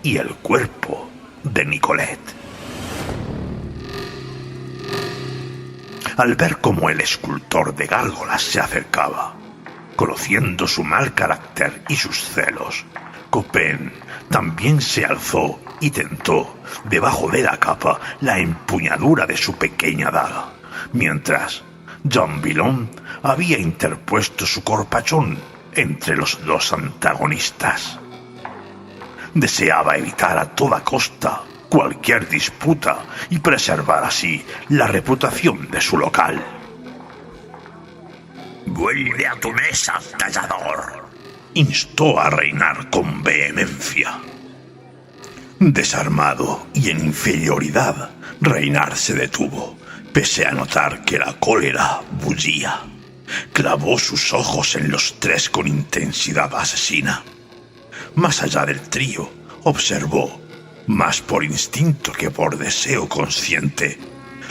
y el cuerpo de Nicolette. Al ver cómo el escultor de gárgolas se acercaba, conociendo su mal carácter y sus celos, Coupin también se alzó y tentó, debajo de la capa, la empuñadura de su pequeña daga, mientras Jean Villon había interpuesto su corpachón entre los dos antagonistas. Deseaba evitar a toda costa cualquier disputa y preservar así la reputación de su local. «Vuelve a tu mesa, tallador», instó a Reynard con vehemencia. Desarmado y en inferioridad, Reynard se detuvo, pese a notar que la cólera bullía. Clavó sus ojos en los tres con intensidad asesina. Más allá del trío, observó, más por instinto que por deseo consciente,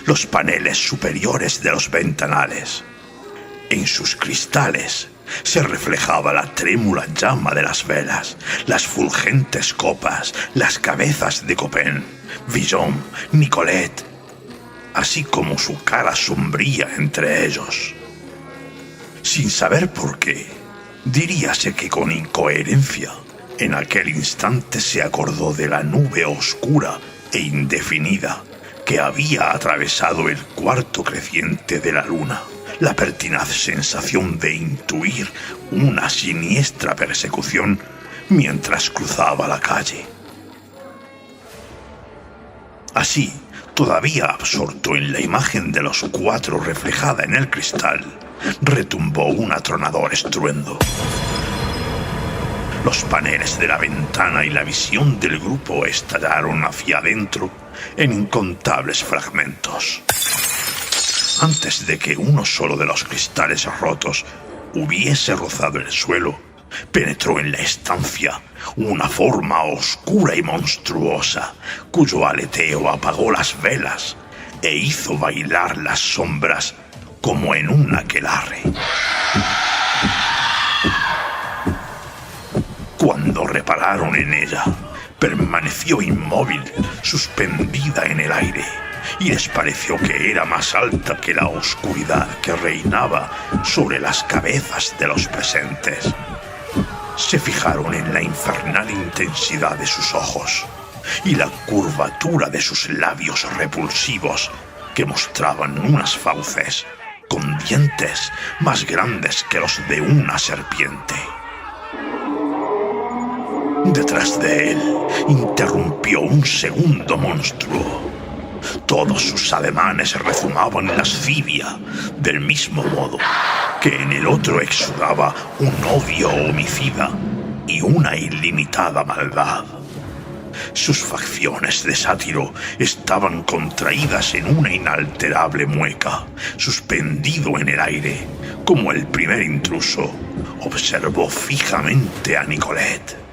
los paneles superiores de los ventanales. En sus cristales se reflejaba la trémula llama de las velas, las fulgentes copas, las cabezas de Coupin, Villon, Nicolette, así como su cara sombría entre ellos. Sin saber por qué, diríase que con incoherencia, en aquel instante se acordó de la nube oscura e indefinida que había atravesado el cuarto creciente de la luna, la pertinaz sensación de intuir una siniestra persecución mientras cruzaba la calle. Así, todavía absorto en la imagen de los cuatro reflejada en el cristal, retumbó un atronador estruendo. Los paneles de la ventana y la visión del grupo estallaron hacia adentro en incontables fragmentos. Antes de que uno solo de los cristales rotos hubiese rozado el suelo, penetró en la estancia una forma oscura y monstruosa, cuyo aleteo apagó las velas e hizo bailar las sombras como en un aquelarre. Cuando repararon en ella, permaneció inmóvil, suspendida en el aire, y les pareció que era más alta que la oscuridad que reinaba sobre las cabezas de los presentes. Se fijaron en la infernal intensidad de sus ojos y la curvatura de sus labios repulsivos, que mostraban unas fauces con dientes más grandes que los de una serpiente. Detrás de él interrumpió un segundo monstruo. Todos sus ademanes rezumaban lascivia, del mismo modo que en el otro exudaba un odio homicida y una ilimitada maldad. Sus facciones de sátiro estaban contraídas en una inalterable mueca, suspendido en el aire, como el primer intruso observó fijamente a Nicolette.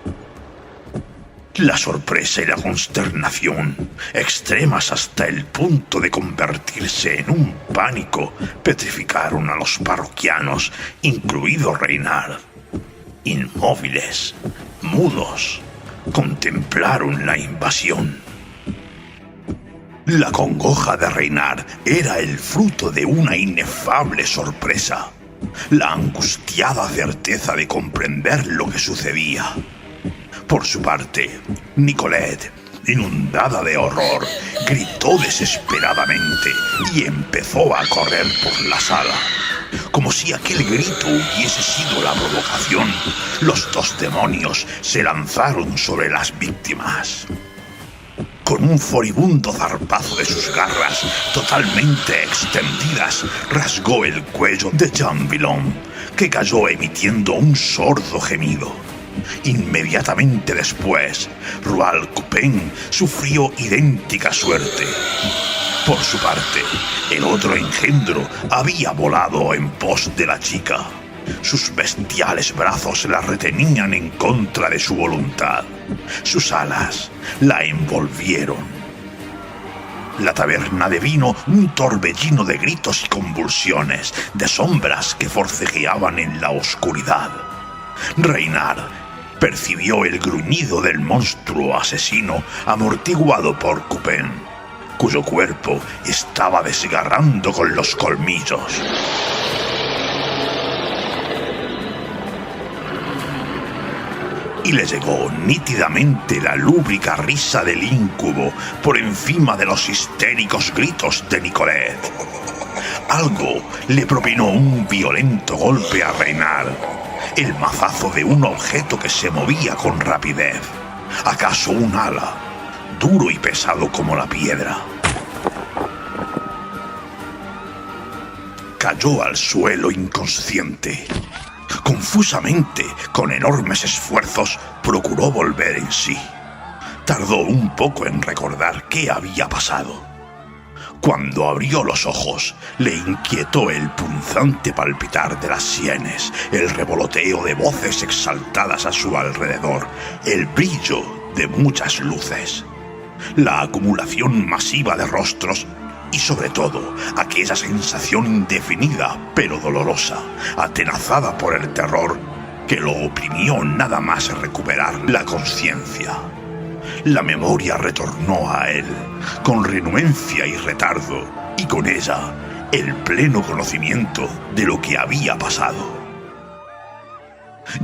La sorpresa y la consternación, extremas hasta el punto de convertirse en un pánico, petrificaron a los parroquianos, incluido Reynard. Inmóviles, mudos, contemplaron la invasión. La congoja de Reynard era el fruto de una inefable sorpresa, la angustiada certeza de comprender lo que sucedía. Por su parte, Nicolette, inundada de horror, gritó desesperadamente y empezó a correr por la sala. Como si aquel grito hubiese sido la provocación, los dos demonios se lanzaron sobre las víctimas. Con un furibundo zarpazo de sus garras, totalmente extendidas, rasgó el cuello de Jean Villon, que cayó emitiendo un sordo gemido. Inmediatamente después, Roald Coupin sufrió idéntica suerte. Por su parte, el otro engendro había volado en pos de la chica. Sus bestiales brazos la retenían en contra de su voluntad. Sus alas la envolvieron. La taberna devino un torbellino de gritos y convulsiones, de sombras que forcejeaban en la oscuridad. Reynard percibió el gruñido del monstruo asesino amortiguado por Coupin, cuyo cuerpo estaba desgarrando con los colmillos. Y le llegó nítidamente la lúbrica risa del íncubo por encima de los histéricos gritos de Nicolette. Algo le propinó un violento golpe a Reynard, el mazazo de un objeto que se movía con rapidez, acaso un ala, duro y pesado como la piedra. Cayó al suelo inconsciente. Confusamente, con enormes esfuerzos, procuró volver en sí. Tardó un poco en recordar qué había pasado. Cuando abrió los ojos, le inquietó el punzante palpitar de las sienes, el revoloteo de voces exaltadas a su alrededor, el brillo de muchas luces, la acumulación masiva de rostros y, sobre todo, aquella sensación indefinida pero dolorosa, atenazada por el terror, que lo oprimió nada más recuperar la conciencia. La memoria retornó a él, con renuencia y retardo, y con ella el pleno conocimiento de lo que había pasado.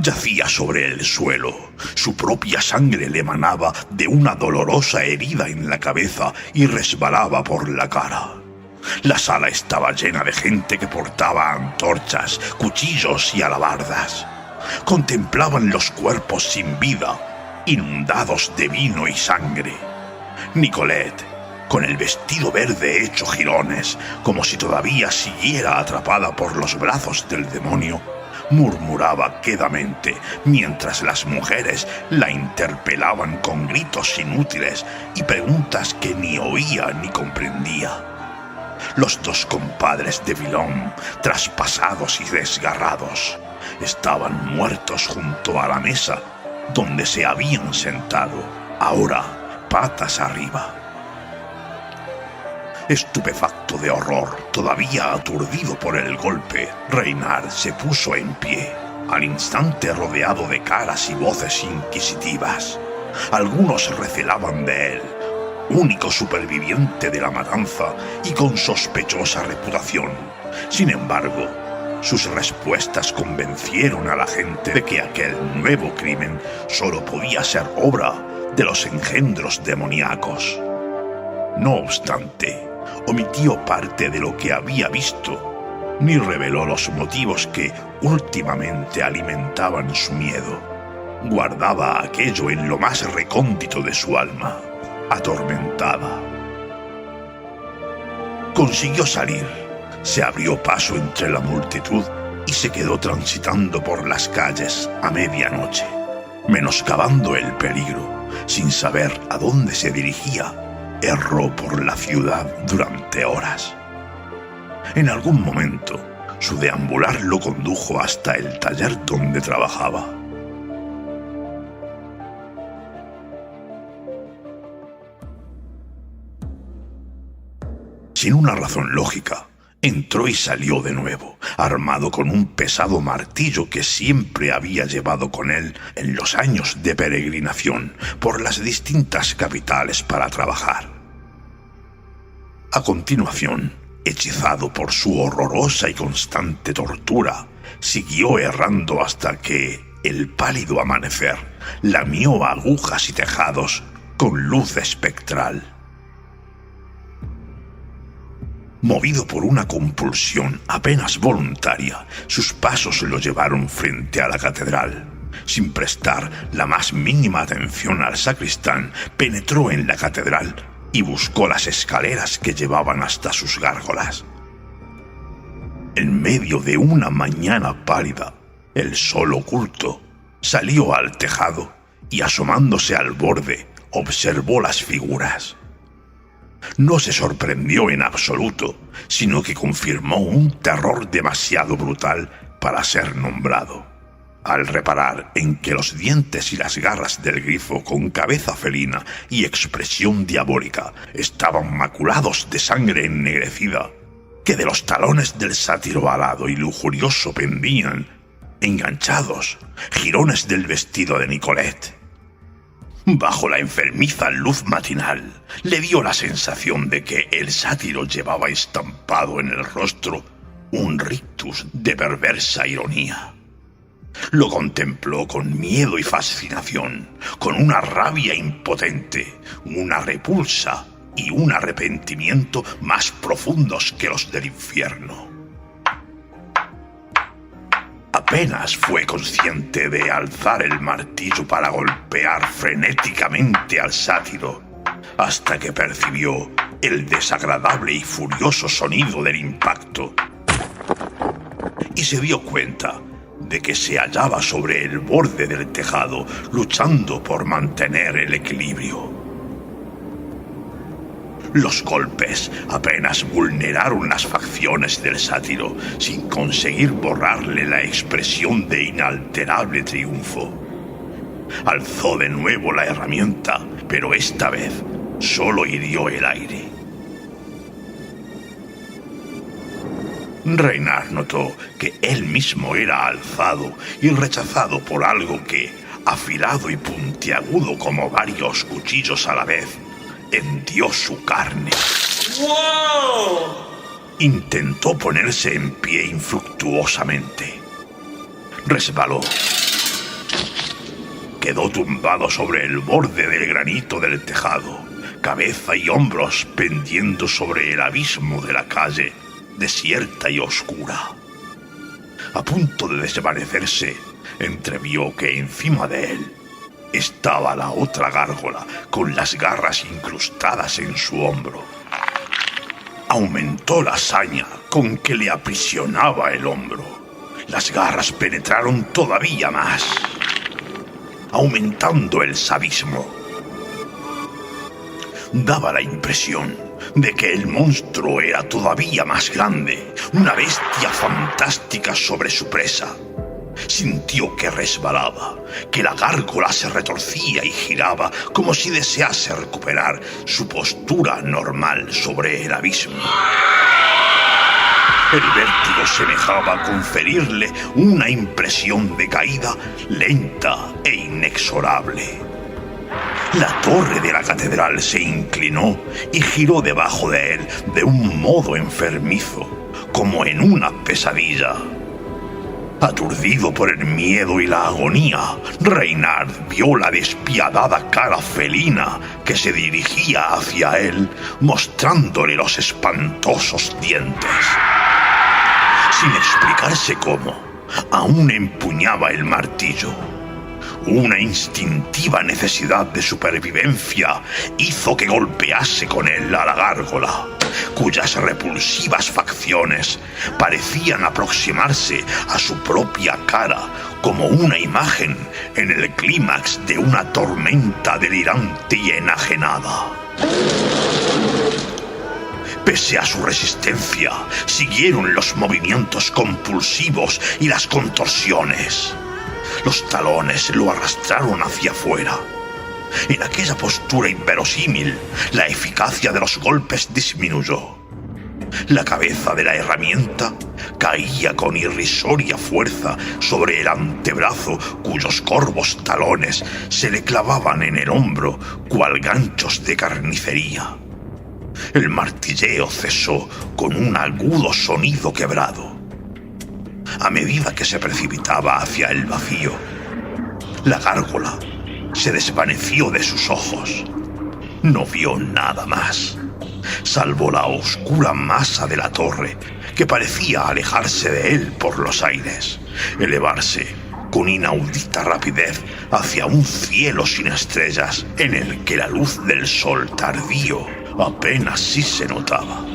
Yacía sobre el suelo, su propia sangre le emanaba de una dolorosa herida en la cabeza y resbalaba por la cara. La sala estaba llena de gente que portaba antorchas, cuchillos y alabardas. Contemplaban los cuerpos sin vida, inundados de vino y sangre. Nicolette, con el vestido verde hecho jirones, como si todavía siguiera atrapada por los brazos del demonio, murmuraba quedamente mientras las mujeres la interpelaban con gritos inútiles y preguntas que ni oía ni comprendía. Los dos compadres de Villon, traspasados y desgarrados, estaban muertos junto a la mesa donde se habían sentado, ahora patas arriba. Estupefacto de horror, todavía aturdido por el golpe, Reynard se puso en pie, al instante rodeado de caras y voces inquisitivas. Algunos recelaban de él, único superviviente de la matanza y con sospechosa reputación. Sin embargo, sus respuestas convencieron a la gente de que aquel nuevo crimen solo podía ser obra de los engendros demoníacos. No obstante, omitió parte de lo que había visto, ni reveló los motivos que últimamente alimentaban su miedo. Guardaba aquello en lo más recóndito de su alma, atormentada. Consiguió salir, se abrió paso entre la multitud y se quedó transitando por las calles a medianoche, menoscabando el peligro, sin saber a dónde se dirigía. Erró por la ciudad durante horas. En algún momento, su deambular lo condujo hasta el taller donde trabajaba. Sin una razón lógica, entró y salió de nuevo, armado con un pesado martillo que siempre había llevado con él en los años de peregrinación por las distintas capitales para trabajar. A continuación, hechizado por su horrorosa y constante tortura, siguió errando hasta que el pálido amanecer lamió agujas y tejados con luz espectral. Movido por una compulsión apenas voluntaria, sus pasos lo llevaron frente a la catedral. Sin prestar la más mínima atención al sacristán, penetró en la catedral y buscó las escaleras que llevaban hasta sus gárgolas. En medio de una mañana pálida, el sol oculto salió al tejado y, asomándose al borde, observó las figuras. No se sorprendió en absoluto, sino que confirmó un terror demasiado brutal para ser nombrado, al reparar en que los dientes y las garras del grifo con cabeza felina y expresión diabólica estaban maculados de sangre ennegrecida, que de los talones del sátiro alado y lujurioso pendían, enganchados, jirones del vestido de Nicolette. Bajo la enfermiza luz matinal, le dio la sensación de que el sátiro llevaba estampado en el rostro un rictus de perversa ironía. Lo contempló con miedo y fascinación, con una rabia impotente, una repulsa y un arrepentimiento más profundos que los del infierno. Apenas fue consciente de alzar el martillo para golpear frenéticamente al sátiro, hasta que percibió el desagradable y furioso sonido del impacto, y se dio cuenta de que se hallaba sobre el borde del tejado, luchando por mantener el equilibrio. Los golpes apenas vulneraron las facciones del sátiro, sin conseguir borrarle la expresión de inalterable triunfo. Alzó de nuevo la herramienta, pero esta vez solo hirió el aire. Reynard notó que él mismo era alzado y rechazado por algo que, afilado y puntiagudo como varios cuchillos a la vez, hendió su carne. ¡Wow! Intentó ponerse en pie infructuosamente. Resbaló. Quedó tumbado sobre el borde del granito del tejado, cabeza y hombros pendiendo sobre el abismo de la calle, desierta y oscura. A punto de desvanecerse, entrevió que encima de él estaba la otra gárgola, con las garras incrustadas en su hombro. Aumentó la saña con que le aprisionaba el hombro. Las garras penetraron todavía más, aumentando el sadismo. Daba la impresión de que el monstruo era todavía más grande, una bestia fantástica sobre su presa. Sintió que resbalaba, que la gárgola se retorcía y giraba como si desease recuperar su postura normal sobre el abismo. El vértigo semejaba conferirle una impresión de caída lenta e inexorable. La torre de la catedral se inclinó y giró debajo de él de un modo enfermizo, como en una pesadilla. Aturdido por el miedo y la agonía, Reynard vio la despiadada cara felina que se dirigía hacia él, mostrándole los espantosos dientes. Sin explicarse cómo, aún empuñaba el martillo. Una instintiva necesidad de supervivencia hizo que golpease con él a la gárgola, cuyas repulsivas facciones parecían aproximarse a su propia cara como una imagen en el clímax de una tormenta delirante y enajenada. Pese a su resistencia, siguieron los movimientos compulsivos y las contorsiones. Los talones lo arrastraron hacia afuera. En aquella postura inverosímil, la eficacia de los golpes disminuyó. La cabeza de la herramienta caía con irrisoria fuerza sobre el antebrazo, cuyos corvos talones se le clavaban en el hombro cual ganchos de carnicería. El martilleo cesó con un agudo sonido quebrado. A medida que se precipitaba hacia el vacío, la gárgola se desvaneció de sus ojos. No vio nada más, salvo la oscura masa de la torre que parecía alejarse de él por los aires, elevarse con inaudita rapidez hacia un cielo sin estrellas en el que la luz del sol tardío apenas sí se notaba.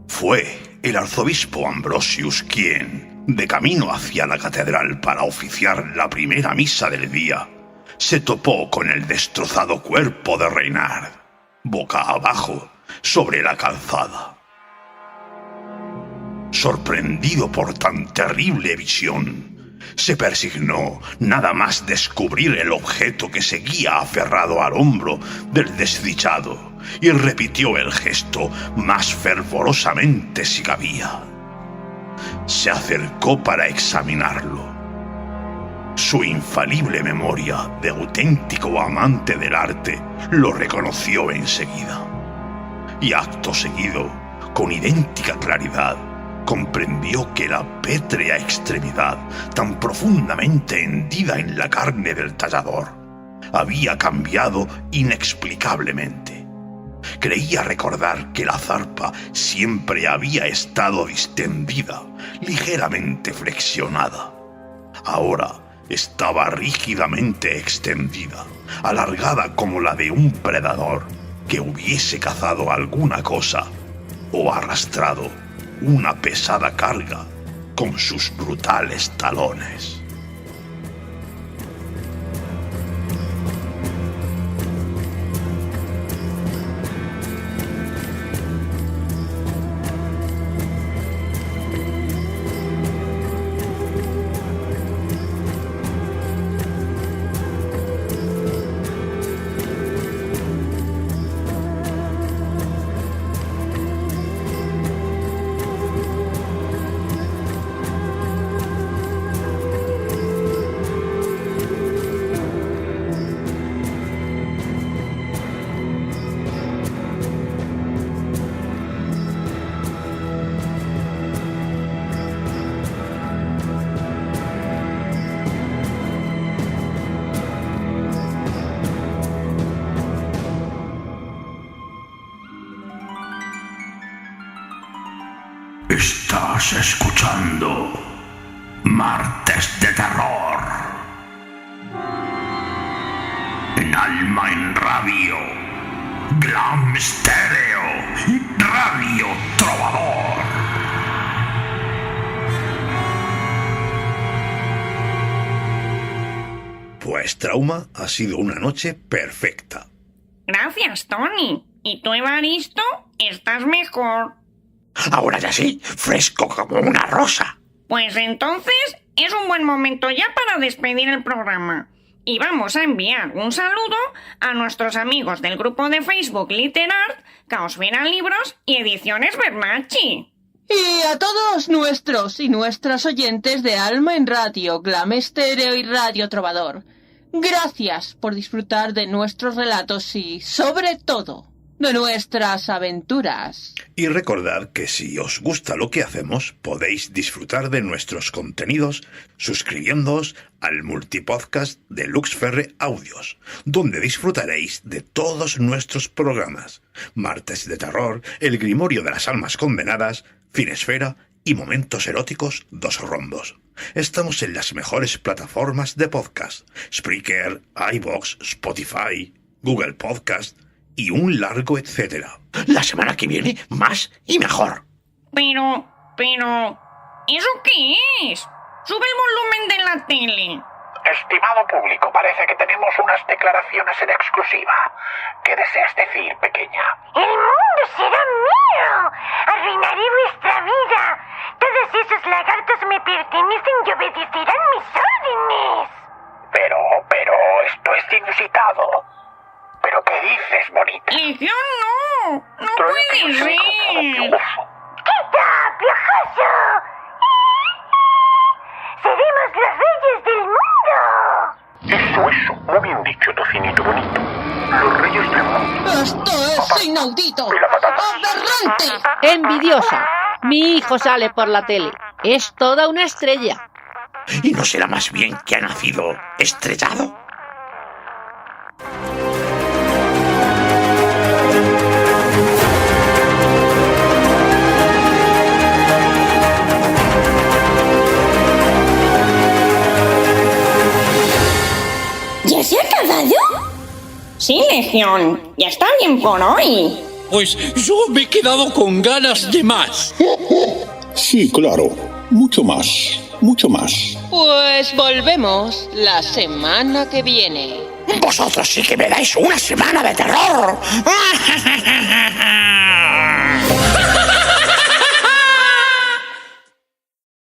Fue el arzobispo Ambrosius quien, de camino hacia la catedral para oficiar la primera misa del día, se topó con el destrozado cuerpo de Reynard, boca abajo, sobre la calzada. Sorprendido por tan terrible visión, se persignó nada más descubrir el objeto que seguía aferrado al hombro del desdichado y repitió el gesto más fervorosamente si cabía. Se acercó para examinarlo. Su infalible memoria de auténtico amante del arte lo reconoció enseguida. Y acto seguido, con idéntica claridad, comprendió que la pétrea extremidad, tan profundamente hendida en la carne del tallador, había cambiado inexplicablemente. Creía recordar que la zarpa siempre había estado distendida, ligeramente flexionada. Ahora estaba rígidamente extendida, alargada como la de un predador que hubiese cazado alguna cosa o arrastrado una pesada carga con sus brutales talones. Estás escuchando Martes de Terror en Alma en Radio, Glam Stereo y Radio Trovador. Pues Trauma ha sido una noche perfecta. Gracias, Tony. ¿Y tú, Evaristo? ¿Estás mejor? Ahora ya sí, fresco como una rosa. Pues entonces es un buen momento ya para despedir el programa. Y vamos a enviar un saludo a nuestros amigos del grupo de Facebook Literart, Caosfera Libros y Ediciones Bernacchi. Y a todos nuestros y nuestras oyentes de Alma en Radio, Glam Estéreo y Radio Trovador. Gracias por disfrutar de nuestros relatos y, sobre todo, de nuestras aventuras. Y recordad que si os gusta lo que hacemos, podéis disfrutar de nuestros contenidos suscribiéndoos al multipodcast de Luxferre Audios, donde disfrutaréis de todos nuestros programas: Martes de Terror, El Grimorio de las Almas Condenadas, Finesfera y Momentos Eróticos 2 Rombos. Estamos en las mejores plataformas de podcast: Spreaker, iVoox, Spotify, Google Podcast y un largo etcétera. La semana que viene, más y mejor. Pero, ¿eso qué es? Sube el volumen de la tele. Estimado público, parece que tenemos unas declaraciones en exclusiva. ¿Qué deseas decir, pequeña? ¡El mundo será mío! ¡Arruinaré vuestra vida! Todos esos lagartos me pertenecen y obedecerán mis órdenes. Pero, esto es inusitado. ¿Pero qué dices, bonita? Legión, no puede ser. ¡Quita, piojoso! ¡Seremos los reyes del mundo! Eso, muy bien dicho, tocinito bonito. Los reyes del mundo. ¡Esto es inaudito! ¡Aberrante! Envidiosa. Mi hijo sale por la tele. Es toda una estrella. ¿Y no será más bien que ha nacido estrellado? ¿Ya se ha acabado? Sí, Legión, ya está bien por hoy. Pues yo me he quedado con ganas de más. Sí, claro. Mucho más. Mucho más. Pues volvemos la semana que viene. Vosotros sí que me dais una semana de terror.